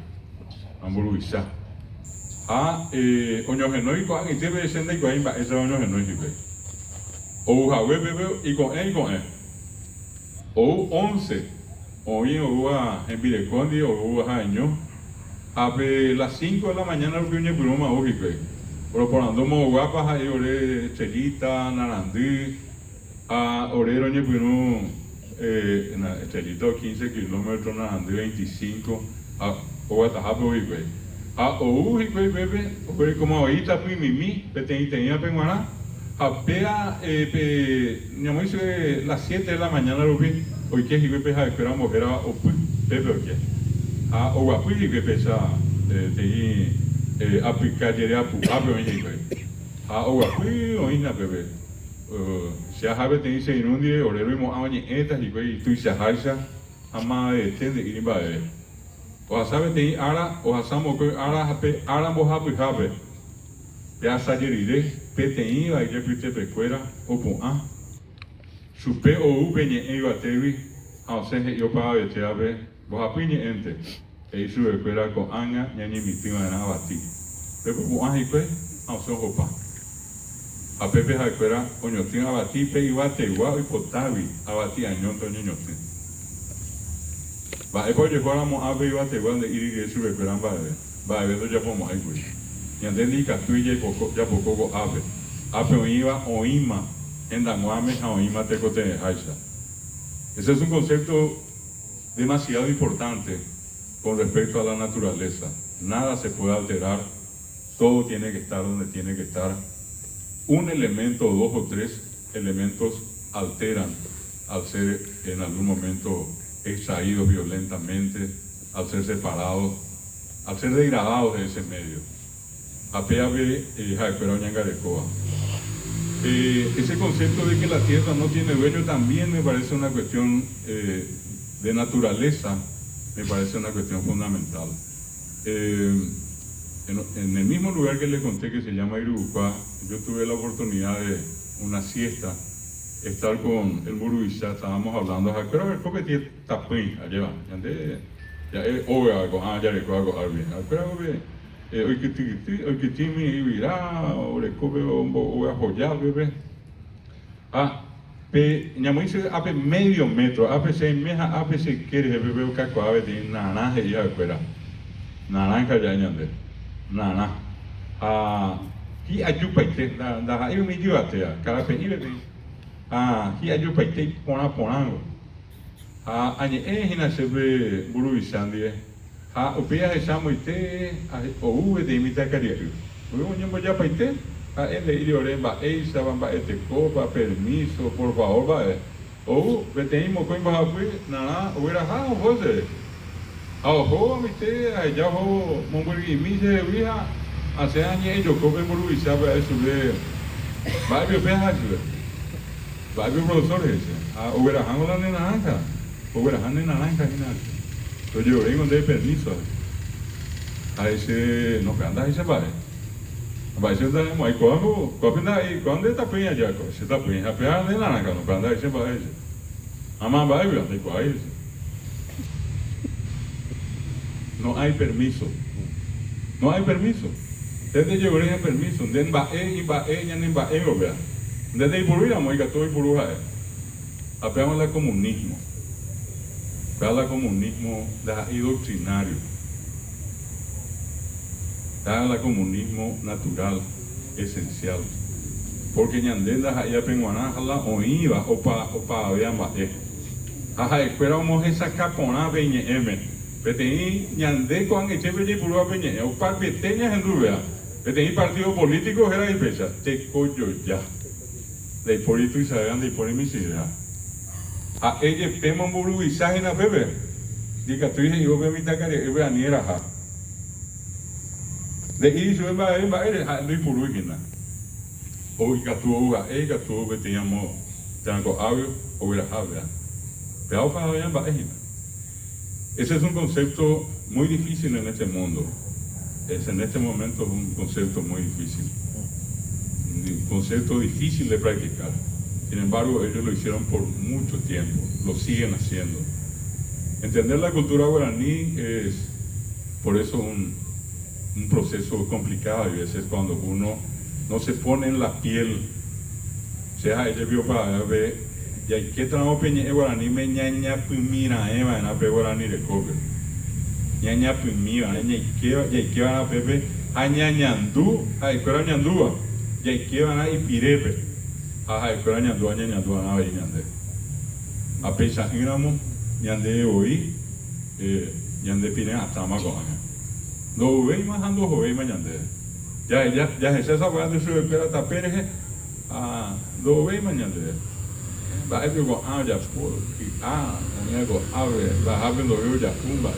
a Muruisa a onyogenoi ko ang itebe senda ko imba esa onyogenoi hibe o hawe bebê e com ou 11 hoy hubo en Videcondi hubo año a las 5 de la mañana lo que viene por una hoja pero por ando mo guapas ahí ore chelita narandí a orero ni por un chelito 15 kilómetros narandí 25 a o hasta hapo hoy a o hijo bebé o como ahorita fui mimi tenía penguana a pea ñamo hice las 7 de la mañana lo vi hoy que hijo peja esperamos era o pepe o qué a o guapo hijo pesa aplicar ya apu ape hoy hijo a o guapo hoy na bebé se a habe te dice inundie o le vimos a oñe esta hijo y tú se haisa ama tende ir ba o sabe te ara o hasamo que ara hape ara mo habe ya sajerire PTI va a ir a pecuera o pon a supe o upenye e va tevi a se yo pa de teave bo apinye ente e su pecuera con anga nyani mitima na abati pe pon a hipe a so hopa a pepe ha pecuera oño tin abati pe iba te gua y potavi abati año to niño tin va e poi con mo ave iba te gua de ir de su pecuera va de ya pomo ai pues y andeni catuille poco ya poco ave oiva oima en danguame a oima te cote haisa. Ese es un concepto demasiado importante con respecto a la naturaleza. Nada se puede alterar, todo tiene que estar donde tiene que estar. Un elemento, dos o tres elementos alteran al ser en algún momento extraídos violentamente, al ser separados, al ser degradados de ese medio. Apeave pero ñangarecoa. Ese concepto de que la tierra no tiene dueño también me parece una cuestión de naturaleza, me parece una cuestión fundamental. En el mismo lugar que les conté que se llama Irugupa, yo tuve la oportunidad de una siesta, estar con el Muruisa, estábamos hablando, pero el coque tiene tapín, allá va, ya es obvio, ya le cojo algo bien, hoy que tiene y virá o le coge o a joyar bebé ñamo dice ape medio metro ape se meja ape se quiere bebé o caco ave de naranja ya fuera naranja ya ñande nana hi ayupaite da aí me dio até cara pe ile hi ayupaite ponango anye hina se be buru isandie o pia esa moite o de imita cariario o nyambo ya paite ele ire ba esa bamba este copa permiso por favor va o beteimo com ba fui na o era ha o você o ho mite ya ho monguri mi se via hace años yo come muru isa ba eso de va yo pe ha va yo profesor ese o era ha la naranja o era ha naranja Yo llevé con de permiso a ese no anda ese vale ese tenemos ahí cuando está peña ya se está peña a pegar de naranja no anda ese vale ama va y ande con ahí no hay permiso desde llevé el permiso den va ya ni va o vea desde ahí por ir a moiga todo y por uja apeamos el comunismo cada comunismo da doctrinario, da el comunismo natural, esencial. Porque ñandenda ya penguanajala o iba o pa vean Ajá, espera vamos esa capona peñe m. Petení ñande con eche peñe puro peñe. O par peteña en rubia. Petení partido político era y pecha. Te coyo ya. De político y saben de por mi ciudad. A ella tema muru y sajena bebé. Diga tu hija yo veo mi tacare y veo a niera ja. De ir su emba eres a no puro y gina. O y catuoga, que teníamos tranco avio o era avia. Pero para allá va ejina. Ese es un concepto muy difícil en este mundo. En este momento es un concepto muy difícil. Un concepto difícil de practicar. Sin embargo, ellos lo hicieron por mucho tiempo, lo siguen haciendo. Entender la cultura guaraní es, por eso, un proceso complicado. Y a veces cuando uno no se pone en la piel, o sea, ella vio para ver, y hay que trabajar peña guaraní, me ñaña pimira, en la guaraní de cobre. Ñaña pimira, y que van a pepe, a ñañandú, a escuela ñandúa, y que van a ipirepe, a escuela ñandúa, a ver ñande. A pesar íbamos, ñande hoy, ñande pine hasta más con no veis más ando joven mañana. Ya es esa weá de su espera tapereje a no veis mañana. Va a ir con ya por y algo ave va a ver lo veo ya pumba.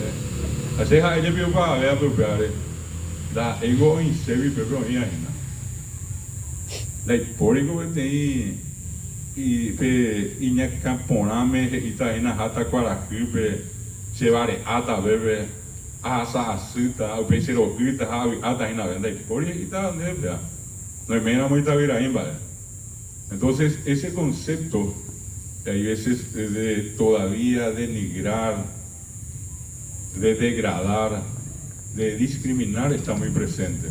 Así es ella vio va a ver preparar. Da ego en sevi pero ni ahí na. La hipórico que y iña camponame y ta ina hata cuaracupe se vare ata bebe asa asita o pensero grita ata ina venda y por ahí está donde ya no es menos muy tabira ahí vale. Entonces ese concepto hay veces de todavía denigrar, de degradar, de discriminar está muy presente.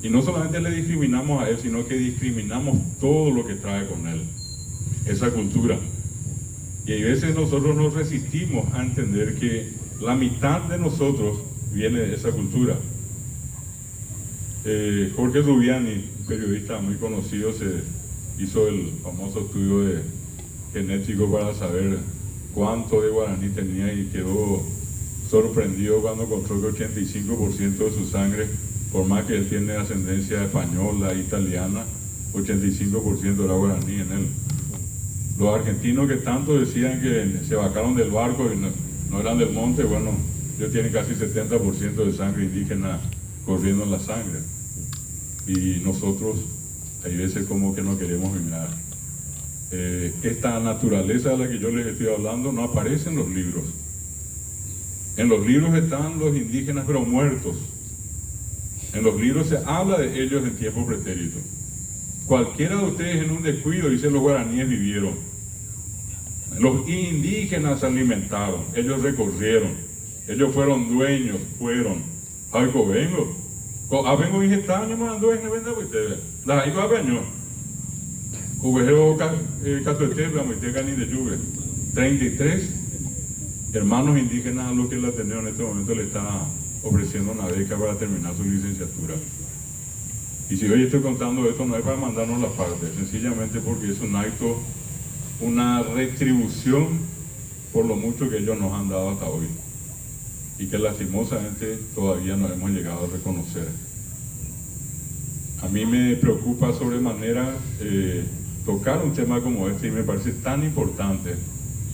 Y no solamente le discriminamos a él, sino que discriminamos todo lo que trae con él, esa cultura. Y hay veces nosotros nos resistimos a entender que la mitad de nosotros viene de esa cultura. Jorge Rubiani, un periodista muy conocido, se hizo el famoso estudio genético para saber cuánto de guaraní tenía y quedó sorprendido cuando encontró que 85% de su sangre, por más que él tiene ascendencia española, italiana, 85% era guaraní en él. Los argentinos que tanto decían que se bajaron del barco y no eran del monte, bueno, ellos tienen casi 70% de sangre indígena corriendo en la sangre. Y nosotros, hay veces como que no queremos mirar. Esta naturaleza de la que yo les estoy hablando no aparece en los libros. En los libros están los indígenas pero muertos. En los libros se habla de ellos en tiempo pretérito. Cualquiera de ustedes en un descuido dice los guaraníes vivieron. Los indígenas se alimentaron, ellos recorrieron, ellos fueron dueños, fueron. Ay, vengo. Vengo y estaño, man, dueño, venda, ustedes. La higo abeño. Cubejero catuete, la muiteca ni de lluvia. 33 hermanos indígenas a los que el Ateneo en este momento le está ofreciendo una beca para terminar su licenciatura. Y si hoy estoy contando esto no es para mandarnos la parte, sencillamente porque es un acto, una retribución por lo mucho que ellos nos han dado hasta hoy y que lastimosamente todavía no hemos llegado a reconocer. A mí me preocupa sobremanera tocar un tema como este y me parece tan importante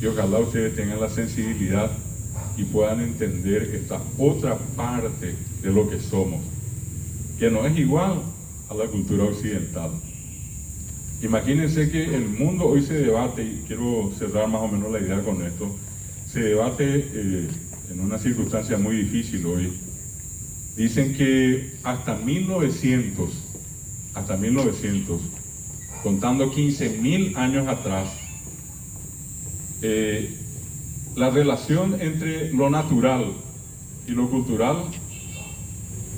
que ojalá ustedes tengan la sensibilidad y puedan entender esta otra parte de lo que somos, que no es igual a la cultura occidental. Imagínense que el mundo hoy se debate, y quiero cerrar más o menos la idea con esto, se debate en una circunstancia muy difícil hoy. Dicen que hasta 1900, contando 15.000 años atrás, la relación entre lo natural y lo cultural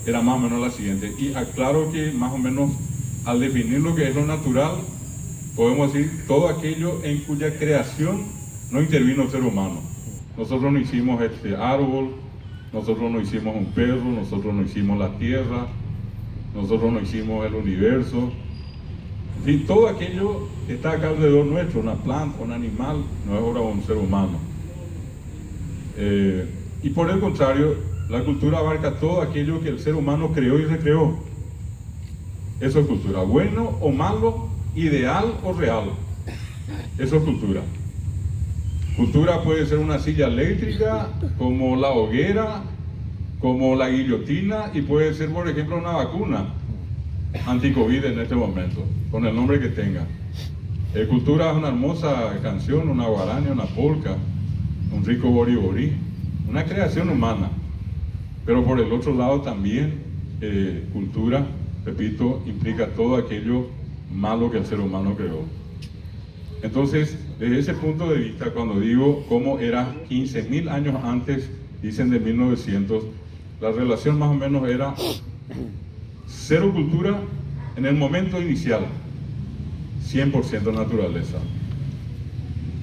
era más o menos la siguiente. Y aclaro que más o menos al definir lo que es lo natural, podemos decir todo aquello en cuya creación no intervino el ser humano. Nosotros no hicimos este árbol, nosotros no hicimos un perro, nosotros no hicimos la tierra, nosotros no hicimos el universo. Y todo aquello que está acá alrededor nuestro, una planta, un animal, no es obra de un ser humano. Y por el contrario, la cultura abarca todo aquello que el ser humano creó y recreó. Eso es cultura, bueno o malo, ideal o real. Eso es cultura. Cultura puede ser una silla eléctrica, como la hoguera, como la guillotina, y puede ser, por ejemplo, una vacuna anti-COVID en este momento, con el nombre que tenga. Cultura es una hermosa canción, una guarania, una polca, un rico boriborí, una creación humana. Pero por el otro lado también, cultura, repito, implica todo aquello malo que el ser humano creó. Entonces, desde ese punto de vista, cuando digo cómo era 15.000 años antes, dicen de 1900, la relación más o menos era cero cultura en el momento inicial, 100% naturaleza.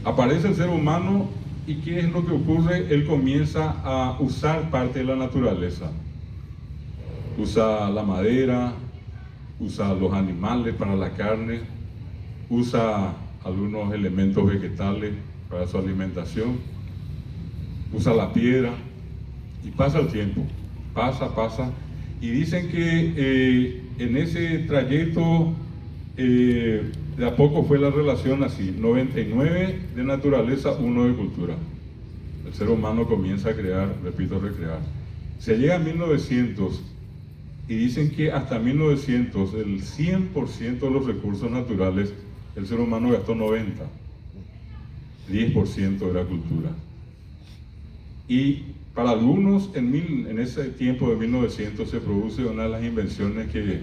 Aparece el ser humano y ¿qué es lo que ocurre? Él comienza a usar parte de la naturaleza. Usa la madera, usa los animales para la carne, usa algunos elementos vegetales para su alimentación, usa la piedra, y pasa el tiempo, pasa, y dicen que en ese trayecto de a poco fue la relación así, 99 de naturaleza, 1 de cultura. El ser humano comienza a crear, repito, recrear. Se llega a 1900 y dicen que hasta 1900 el 100% de los recursos naturales el ser humano gastó 90, 10% era cultura. Y para algunos en ese tiempo de 1900 se produce una de las invenciones que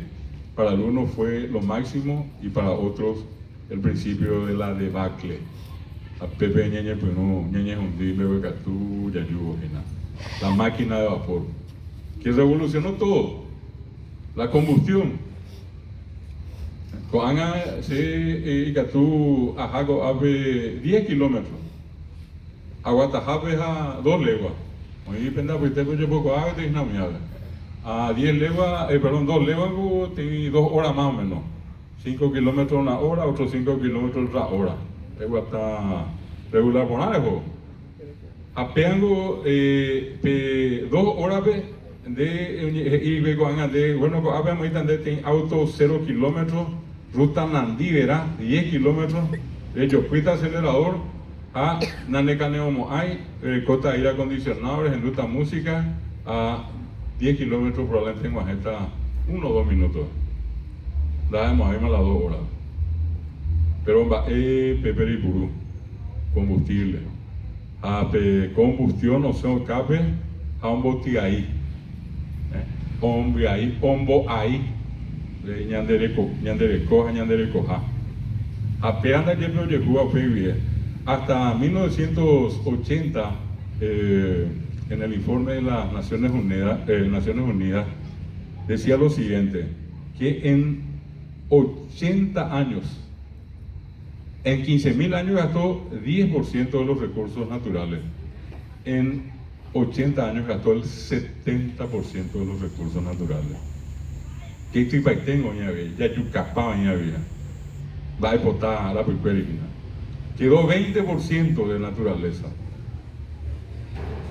para algunos fue lo máximo y para otros el principio de la debacle. La máquina de vapor, que revolucionó todo, la combustión. Coanga se ikatu ajago ave 10 kilómetros, aguatajabe a 2 leguas. Hoy penda pues te puede poco ave te inamiable. A 10 leguas, 2 leguas tiene 2 horas más o menos. 5 kilómetros una hora, otros 5 kilómetros otra hora. Legua está regular por algo. Apeango 2 horas de y luego de bueno con ave muy de auto 0 kilómetros. Ruta Nandívera, 10 kilómetros, de Yocuita acelerador a Nanecaneomo hay, cota aire acondicionado, en ruta música a 10 kilómetros, probablemente en Guajeta 1 o 2 minutos. Damos ahí más las 2 horas. Pero va Peperipurú, combustible. A combustión, o sea, cape, a un botigaí. Hombre ahí, hombo ahí. De ñanderecoja. Apenas llegó a Pevie. Hasta 1980, en el informe de las Naciones Unidas, decía lo siguiente, que en 80 años, en 15.000 años gastó 10% de los recursos naturales. En 80 años gastó el 70% de los recursos naturales. Que tipo tengo ya yucapá va a potar a la piperina. Quedó 20% de naturaleza.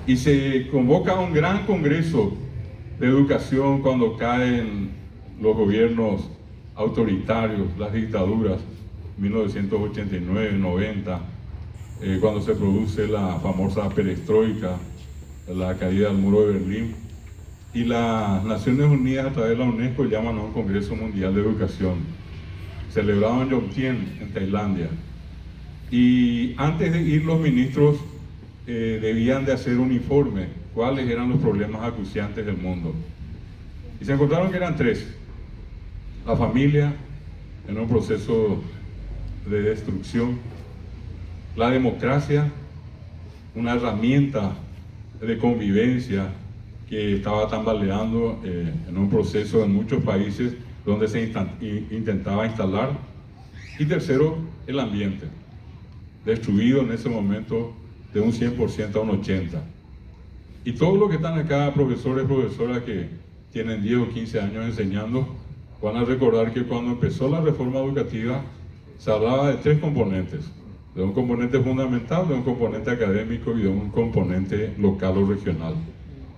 Y se convoca un gran congreso de educación cuando caen los gobiernos autoritarios, las dictaduras, 1989, 90, cuando se produce la famosa perestroika, la caída del muro de Berlín. Y las Naciones Unidas a través de la UNESCO llaman a un Congreso Mundial de Educación, celebrado en Yongtien, en Tailandia. Y antes de ir los ministros debían de hacer un informe, cuáles eran los problemas acuciantes del mundo. Y se encontraron que eran 3. La familia, en un proceso de destrucción. La democracia, una herramienta de convivencia que estaba tambaleando en un proceso en muchos países donde se intentaba instalar. Y tercero, el ambiente, destruido en ese momento de un 100% a un 80%. Y todos los que están acá, profesores, profesoras que tienen 10 o 15 años enseñando, van a recordar que cuando empezó la reforma educativa se hablaba de 3 componentes, de un componente fundamental, de un componente académico y de un componente local o regional.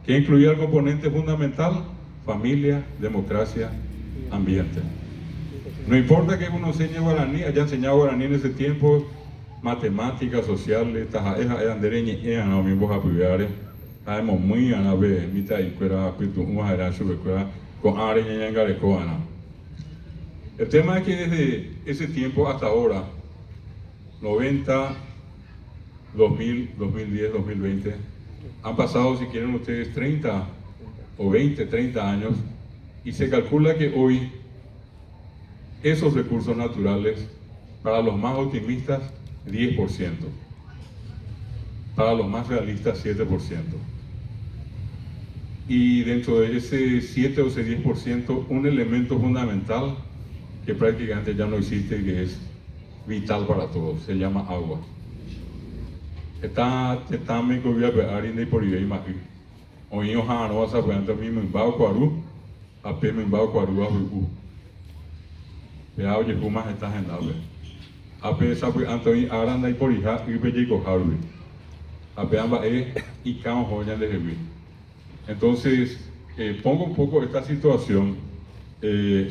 ¿Qué incluía el componente fundamental? Familia, democracia, ambiente. No importa que uno enseñe guaraní, haya enseñado guaraní en ese tiempo, matemáticas, sociales, tajaeja, andereñe, no mismo japiviare, sabemos muy anabe, mitad y cuera, pitu, un era su cuera, con areña y angarecoana. El tema es que desde ese tiempo hasta ahora, 90, 2000, 2010, 2020, han pasado, si quieren ustedes, 30 o 20, 30 años, y se calcula que hoy esos recursos naturales, para los más optimistas, 10%, para los más realistas, 7%. Y dentro de ese 7 o ese 10%, un elemento fundamental que prácticamente ya no existe y que es vital para todos, se llama agua. Está me cobia pe arinde por ahí más. Hoy no vas a ver también me va a cuaru, a pe me va a cuaru a bu. Pero oye, ¿cómo estás en la vez? A pe sabe Antonio aranda y por hija y pe llego harui. A pe amba y cao joya de hebi. Entonces, pongo un poco esta situación.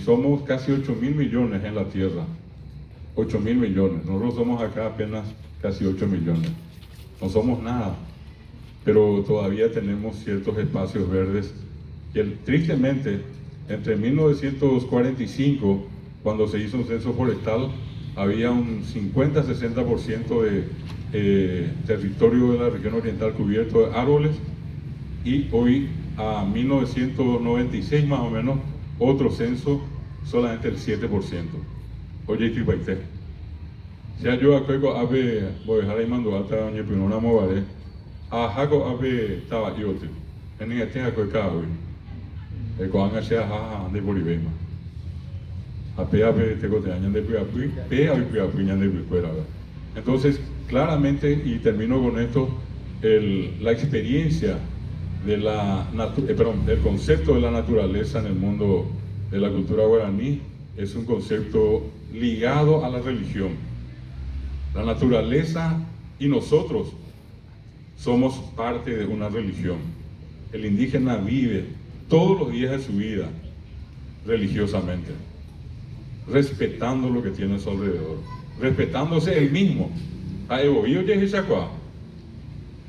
Somos casi 8.000 millones en la Tierra. 8.000 millones. Nosotros somos acá apenas casi 8 millones. No somos nada, pero todavía tenemos ciertos espacios verdes que tristemente entre 1945, cuando se hizo un censo forestal, había un 50-60% de territorio de la región oriental cubierto de árboles, y hoy a 1996 más o menos, otro censo, solamente el 7%. Oye, ¿qué país? Ya yo acá voy a dejar ahí mando alta doña Pinona Movare, a Jaco abe estaba yote, en este acá hoy, el cual hace a de Bolivema, a abe te coteañan de Piapuy, Piapuy de Picuera. Entonces, claramente, y termino con esto, la experiencia de del concepto de la naturaleza en el mundo de la cultura guaraní es un concepto ligado a la religión. La naturaleza y nosotros somos parte de una religión. El indígena vive todos los días de su vida religiosamente, respetando lo que tiene a su alrededor, respetándose él mismo. A Evoío ya es acá.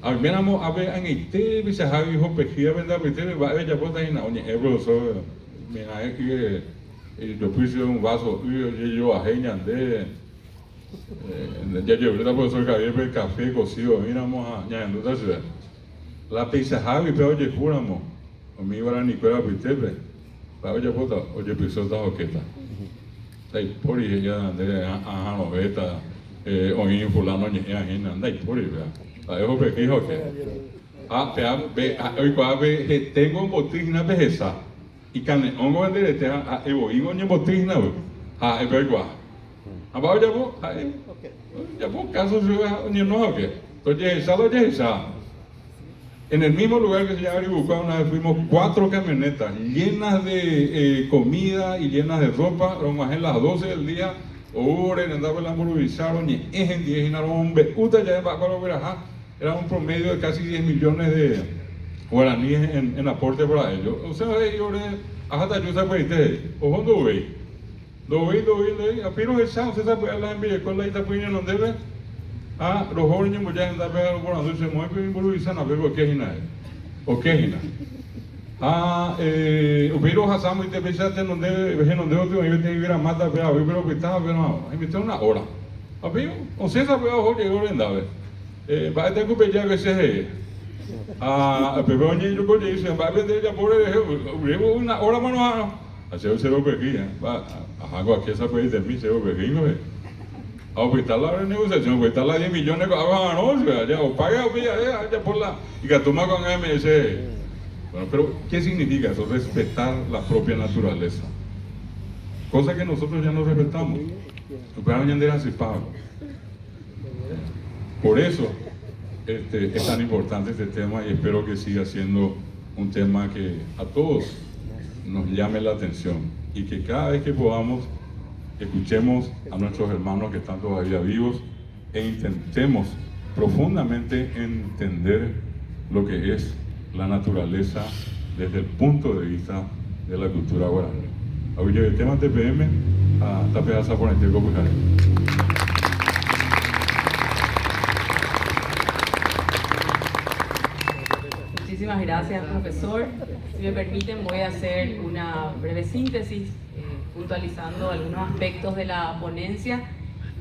Al menos a ver en este visajavi hijo pejía venda vete va a ver ya puesta en la oña ebro so mira que yo puse un vaso yo ajeña de ya yo ahorita profesor Javier el café cocido miramos a ya entonces la visajavi pero oye juramos o mi iba ni cuera pitepe va oye puta oye piso da oqueta dai por y ya de a noveta oí fulano ni ajena dai por y eso es hijo que tengo botrina pejesa y cane ongo de te a evoigo ni botrina a evergua a ba ya vos caso ni no que entonces esa en el mismo lugar que se llama Aribucá una vez fuimos 4 camionetas llenas de comida y llenas de ropa, más en las 12 del día oren andaba el hamburguesaro ni en 10 y nada un becuta ya para verajá. Era un promedio de casi 10 millones de guaraníes en aporte para ellos. O sea, yo hasta yo se puede o cuando ve, apenas el sábado se puede hablar en mi con la itapuña no debe. Los jóvenes ya andan a ver por la se mueven y burbuizan a ver lo que es nada. O qué es nada. Pero Hassan y te pensaste no debe otro yo te iba a matar pero que estaba pero me está una hora. Apenas o sea, se puede ojo llegar en dave. Va a tener que pedir que se pero oye yo coño dice va a vender ya por una hora mano así se lo pequeña va a algo aquí esa puede de mí se lo pequeño está la negociación pues está la 10 millones que hagan no ya o paga o ya por la y que toma con MS bueno pero ¿qué significa eso? Respetar la propia naturaleza, cosa que nosotros ya no respetamos. Pero mañana era así pago. Por eso es tan importante este tema y espero que siga siendo un tema que a todos nos llame la atención y que cada vez que podamos escuchemos a nuestros hermanos que están todavía vivos e intentemos profundamente entender lo que es la naturaleza desde el punto de vista de la cultura guaraní. Hoy el tema TPM a tapeaza por el tiempo. Muchísimas gracias, profesor. Si me permiten, voy a hacer una breve síntesis, puntualizando algunos aspectos de la ponencia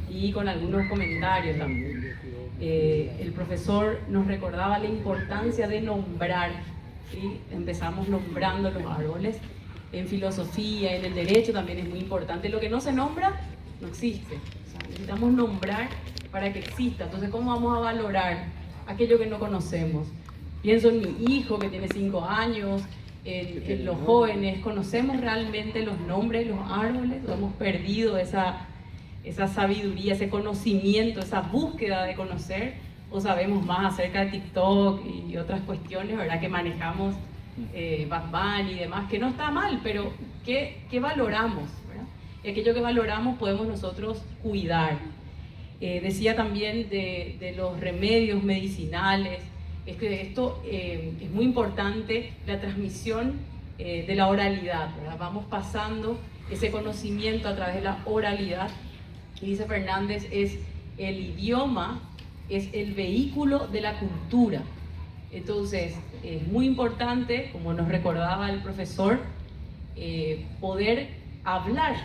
y con algunos comentarios también. El profesor nos recordaba la importancia de nombrar, ¿sí? Empezamos nombrando los árboles. En filosofía, en el derecho también es muy importante. Lo que no se nombra, no existe. O sea, necesitamos nombrar para que exista. Entonces, ¿cómo vamos a valorar aquello que no conocemos? Pienso en mi hijo que tiene 5 años, en los jóvenes. ¿Conocemos realmente los nombres de los árboles? ¿O hemos perdido esa sabiduría, ese conocimiento, esa búsqueda de conocer? ¿O sabemos más acerca de TikTok y otras cuestiones, ¿verdad?, que manejamos, Bad Bunny y demás, que no está mal, pero ¿qué valoramos, ¿verdad? Y aquello que valoramos podemos nosotros cuidar. Decía también de los remedios medicinales. Es que esto es muy importante, la transmisión de la oralidad, ¿verdad? Vamos pasando ese conocimiento a través de la oralidad. Y dice Fernández, es el idioma, es el vehículo de la cultura. Entonces, es muy importante, como nos recordaba el profesor, poder hablar.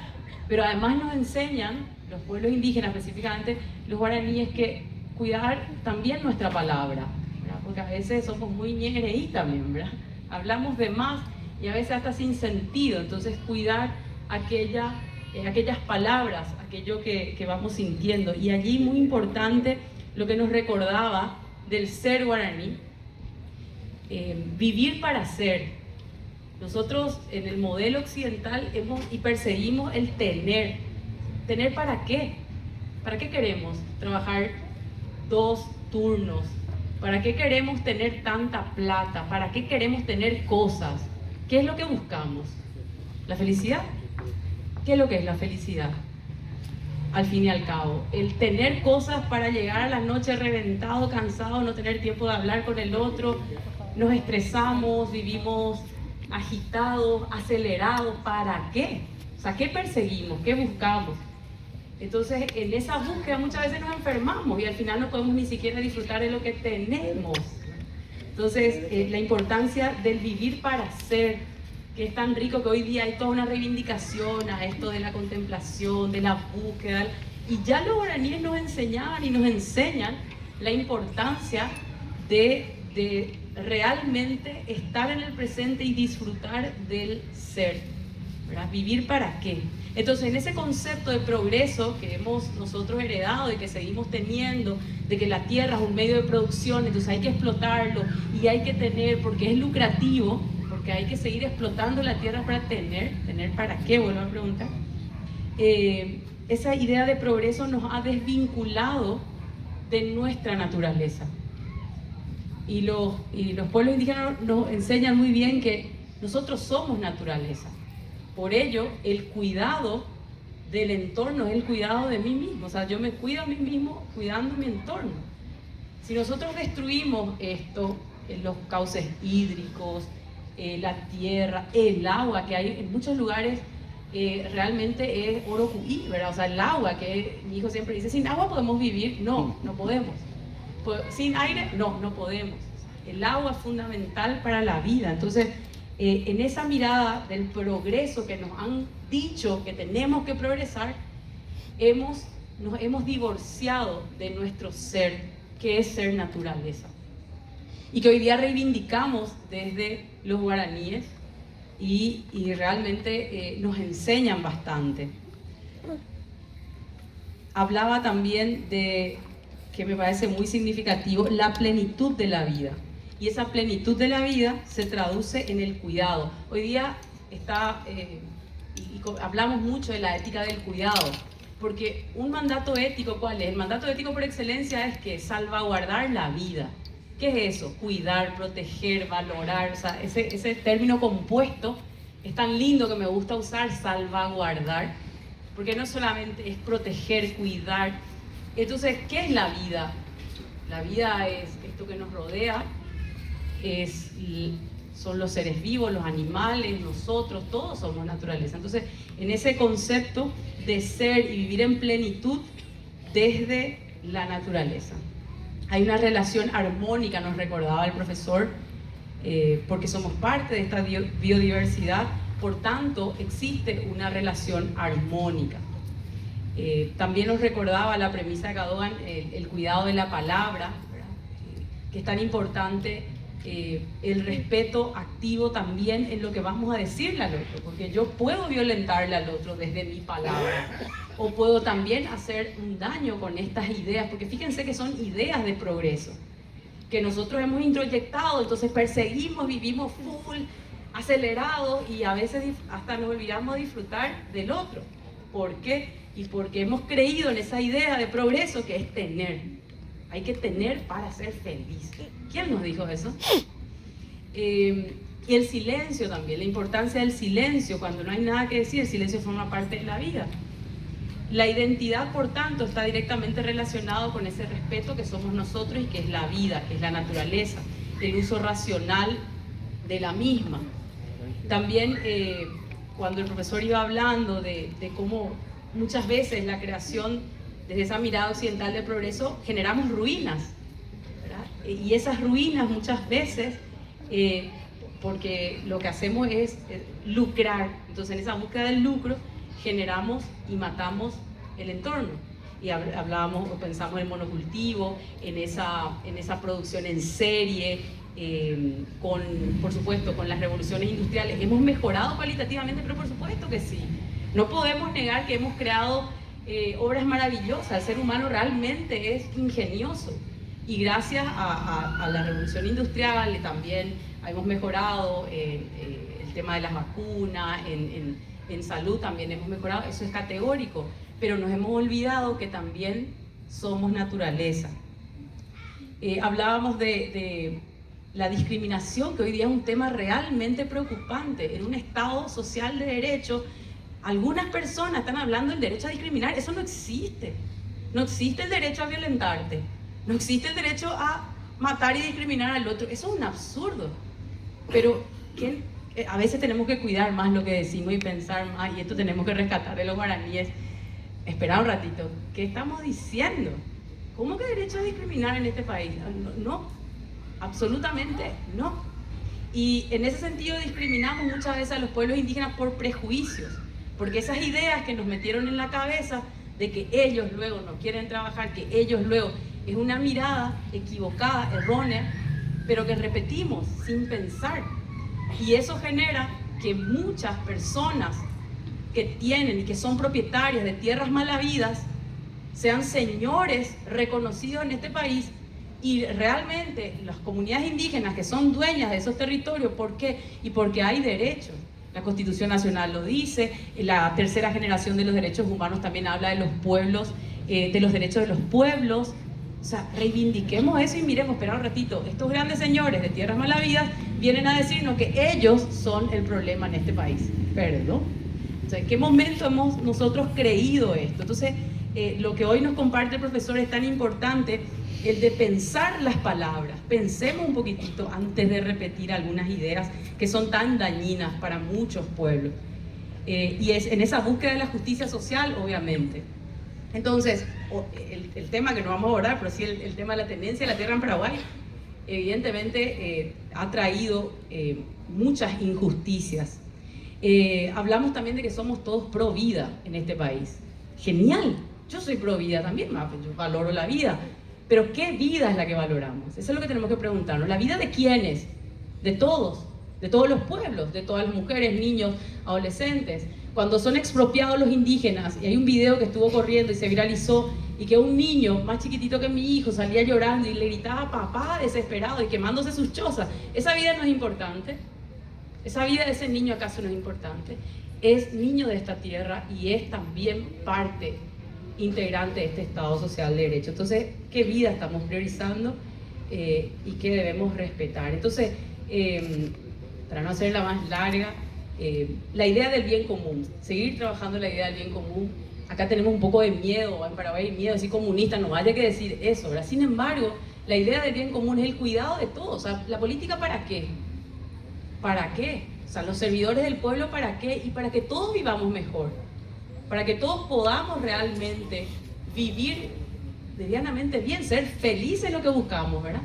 Pero además nos enseñan, los pueblos indígenas, específicamente los guaraníes, que cuidar también nuestra palabra, ¿verdad? Porque a veces somos muy ñereí también, ¿verdad? Hablamos de más y a veces hasta sin sentido. Entonces, cuidar aquellas palabras, aquello que vamos sintiendo. Y allí muy importante lo que nos recordaba del ser guaraní, vivir para ser. Nosotros en el modelo occidental perseguimos el tener. ¿Tener para qué? ¿Para qué queremos trabajar 2 turnos? ¿Para qué queremos tener tanta plata? ¿Para qué queremos tener cosas? ¿Qué es lo que buscamos? ¿La felicidad? ¿Qué es lo que es la felicidad? Al fin y al cabo, el tener cosas para llegar a la noche reventado, cansado, no tener tiempo de hablar con el otro, nos estresamos, vivimos agitados, acelerados. ¿Para qué? O sea, ¿qué perseguimos? ¿Qué buscamos? Entonces, en esa búsqueda muchas veces nos enfermamos y al final no podemos ni siquiera disfrutar de lo que tenemos. Entonces, la importancia del vivir para ser, que es tan rico, que hoy día hay toda una reivindicación a esto de la contemplación, de la búsqueda. Y ya los guaraníes nos enseñaban y nos enseñan la importancia de realmente estar en el presente y disfrutar del ser, ¿verdad? ¿Vivir para qué? Entonces, en ese concepto de progreso que hemos nosotros heredado y que seguimos teniendo, de que la tierra es un medio de producción, entonces hay que explotarlo y hay que tener, porque es lucrativo, porque hay que seguir explotando la tierra para tener para qué, vuelvo a preguntar. Esa idea de progreso nos ha desvinculado de nuestra naturaleza. Y los pueblos indígenas nos enseñan muy bien que nosotros somos naturaleza. Por ello, el cuidado del entorno es el cuidado de mí mismo. O sea, yo me cuido a mí mismo cuidando mi entorno. Si nosotros destruimos esto, los cauces hídricos, la tierra, el agua, que hay en muchos lugares, realmente es oro cuí, ¿verdad? O sea, el agua, que mi hijo siempre dice, sin agua podemos vivir. No, no podemos. Sin aire, no podemos. El agua es fundamental para la vida. Entonces, en esa mirada del progreso que nos han dicho que tenemos que progresar, nos hemos divorciado de nuestro ser, que es ser naturaleza. Y que hoy día reivindicamos desde los guaraníes y realmente nos enseñan bastante. Hablaba también de, que me parece muy significativo, la plenitud de la vida. Y esa plenitud de la vida se traduce en el cuidado. Hoy día hablamos mucho de la ética del cuidado, porque un mandato ético, ¿cuál es? El mandato ético por excelencia es que salvaguardar la vida. ¿Qué es eso? Cuidar, proteger, valorar. O sea, ese término compuesto es tan lindo que me gusta usar salvaguardar, porque no solamente es proteger, cuidar. Entonces, ¿qué es la vida? La vida es esto que nos rodea, son los seres vivos, los animales, nosotros, todos somos naturaleza. Entonces, en ese concepto de ser y vivir en plenitud desde la naturaleza. Hay una relación armónica, nos recordaba el profesor, porque somos parte de esta biodiversidad, por tanto existe una relación armónica. También nos recordaba la premisa de Cadogan, el cuidado de la palabra, ¿verdad? Que es tan importante, el respeto activo también en lo que vamos a decirle al otro, porque yo puedo violentarle al otro desde mi palabra, o puedo también hacer un daño con estas ideas, porque fíjense que son ideas de progreso, que nosotros hemos introyectado, entonces perseguimos, vivimos full, acelerados, y a veces hasta nos olvidamos de disfrutar del otro. ¿Por qué? Y porque hemos creído en esa idea de progreso que es tener. Hay que tener para ser feliz. ¿Quién nos dijo eso? Y el silencio también, la importancia del silencio. Cuando no hay nada que decir, el silencio forma parte de la vida. La identidad, por tanto, está directamente relacionado con ese respeto que somos nosotros y que es la vida, que es la naturaleza, el uso racional de la misma. También cuando el profesor iba hablando de cómo muchas veces la creación, desde esa mirada occidental del progreso, generamos ruinas, ¿verdad? Y esas ruinas muchas veces, porque lo que hacemos es lucrar. Entonces, en esa búsqueda del lucro, generamos y matamos el entorno. Y hablábamos o pensamos en el monocultivo, en esa producción en serie, por supuesto, con las revoluciones industriales. ¿Hemos mejorado cualitativamente? Pero por supuesto que sí. No podemos negar que hemos creado obras maravillosas. El ser humano realmente es ingenioso. Y gracias a la revolución industrial también hemos mejorado el tema de las vacunas, en salud también hemos mejorado, eso es categórico. Pero nos hemos olvidado que también somos naturaleza. Hablábamos de la discriminación, que hoy día es un tema realmente preocupante. En un Estado social de derecho, algunas personas están hablando del derecho a discriminar. Eso no existe. No existe el derecho a violentarte. No existe el derecho a matar y discriminar al otro. Eso es un absurdo. Pero a veces tenemos que cuidar más lo que decimos y pensar más, y esto tenemos que rescatar de los guaraníes. Espera un ratito, ¿qué estamos diciendo? ¿Cómo que derecho a discriminar en este país? No, absolutamente no. Y en ese sentido discriminamos muchas veces a los pueblos indígenas por prejuicios, porque esas ideas que nos metieron en la cabeza de que ellos luego no quieren trabajar, que ellos luego, es una mirada equivocada, errónea, pero que repetimos sin pensar. Y eso genera que muchas personas que tienen y que son propietarias de tierras malavidas sean señores reconocidos en este país, y realmente las comunidades indígenas que son dueñas de esos territorios. ¿Por qué? Y porque hay derechos. La Constitución Nacional lo dice, la tercera generación de los derechos humanos también habla de los pueblos, de los derechos de los pueblos. O sea, reivindiquemos eso y miremos, espera un ratito, estos grandes señores de tierras malavidas vienen a decirnos que ellos son el problema en este país. Perdón. O sea, ¿en qué momento hemos nosotros creído esto? Entonces, lo que hoy nos comparte el profesor es tan importante, el de pensar las palabras. Pensemos un poquitito antes de repetir algunas ideas que son tan dañinas para muchos pueblos. Y es en esa búsqueda de la justicia social, obviamente. Entonces, el tema que no vamos a abordar, pero sí el tema de la tenencia de la tierra en Paraguay, evidentemente ha traído muchas injusticias. Hablamos también de que somos todos pro vida en este país. Genial, yo soy pro vida también, yo valoro la vida. Pero ¿qué vida es la que valoramos? Eso es lo que tenemos que preguntarnos. ¿La vida de quiénes? De todos los pueblos, de todas las mujeres, niños, adolescentes. Cuando son expropiados los indígenas, y hay un video que estuvo corriendo y se viralizó, y que un niño más chiquitito que mi hijo salía llorando y le gritaba papá desesperado y quemándose sus chozas. ¿Esa vida no es importante? ¿Esa vida de ese niño acaso no es importante? Es niño de esta tierra y es también parte integrante de este Estado social de derecho. Entonces, ¿qué vida estamos priorizando y qué debemos respetar? Entonces, para no hacerla más larga, la idea del bien común, seguir trabajando la idea del bien común. Acá tenemos un poco de miedo, en Paraguay hay miedo de decir comunista, no vaya que decir eso, ¿verdad? Sin embargo, la idea del bien común es el cuidado de todos. O sea, ¿la política para qué? ¿Para qué? O sea, los servidores del pueblo, ¿para qué? Y para que todos vivamos mejor, para que todos podamos realmente vivir medianamente bien, ser felices es lo que buscamos, ¿verdad?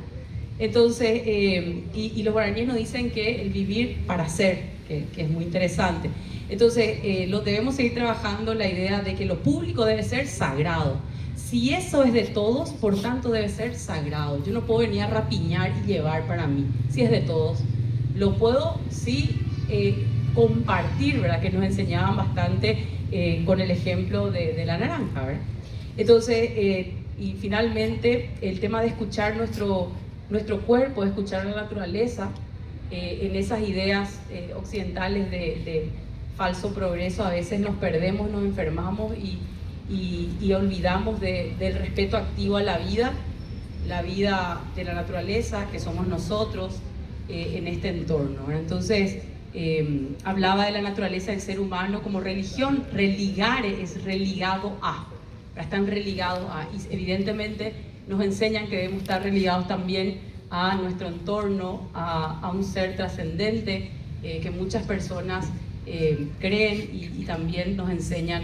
Entonces, y los guaraníes nos dicen que el vivir para ser, que es muy interesante. Entonces, lo debemos seguir trabajando la idea de que lo público debe ser sagrado. Si eso es de todos, por tanto debe ser sagrado. Yo no puedo venir a rapiñar y llevar para mí. Si es de todos, lo puedo sí compartir, ¿verdad? Que nos enseñaban bastante con el ejemplo de la naranja, ¿verdad? Entonces, y finalmente, el tema de escuchar nuestro cuerpo, de escuchar la naturaleza, en esas ideas occidentales de falso progreso, a veces nos perdemos, nos enfermamos y olvidamos del respeto activo a la vida de la naturaleza, que somos nosotros en este entorno, ¿verdad? Entonces, hablaba de la naturaleza del ser humano como religión. Religare es religado a, están religados a, y evidentemente nos enseñan que debemos estar religados también a nuestro entorno, a un ser trascendente que muchas personas creen y también nos enseñan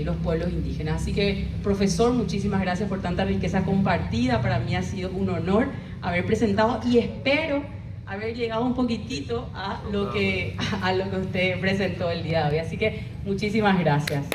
los pueblos indígenas. Así que, profesor, muchísimas gracias por tanta riqueza compartida. Para mí ha sido un honor haber presentado y espero haber llegado un poquitito a lo que usted presentó el día de hoy. Así que muchísimas gracias.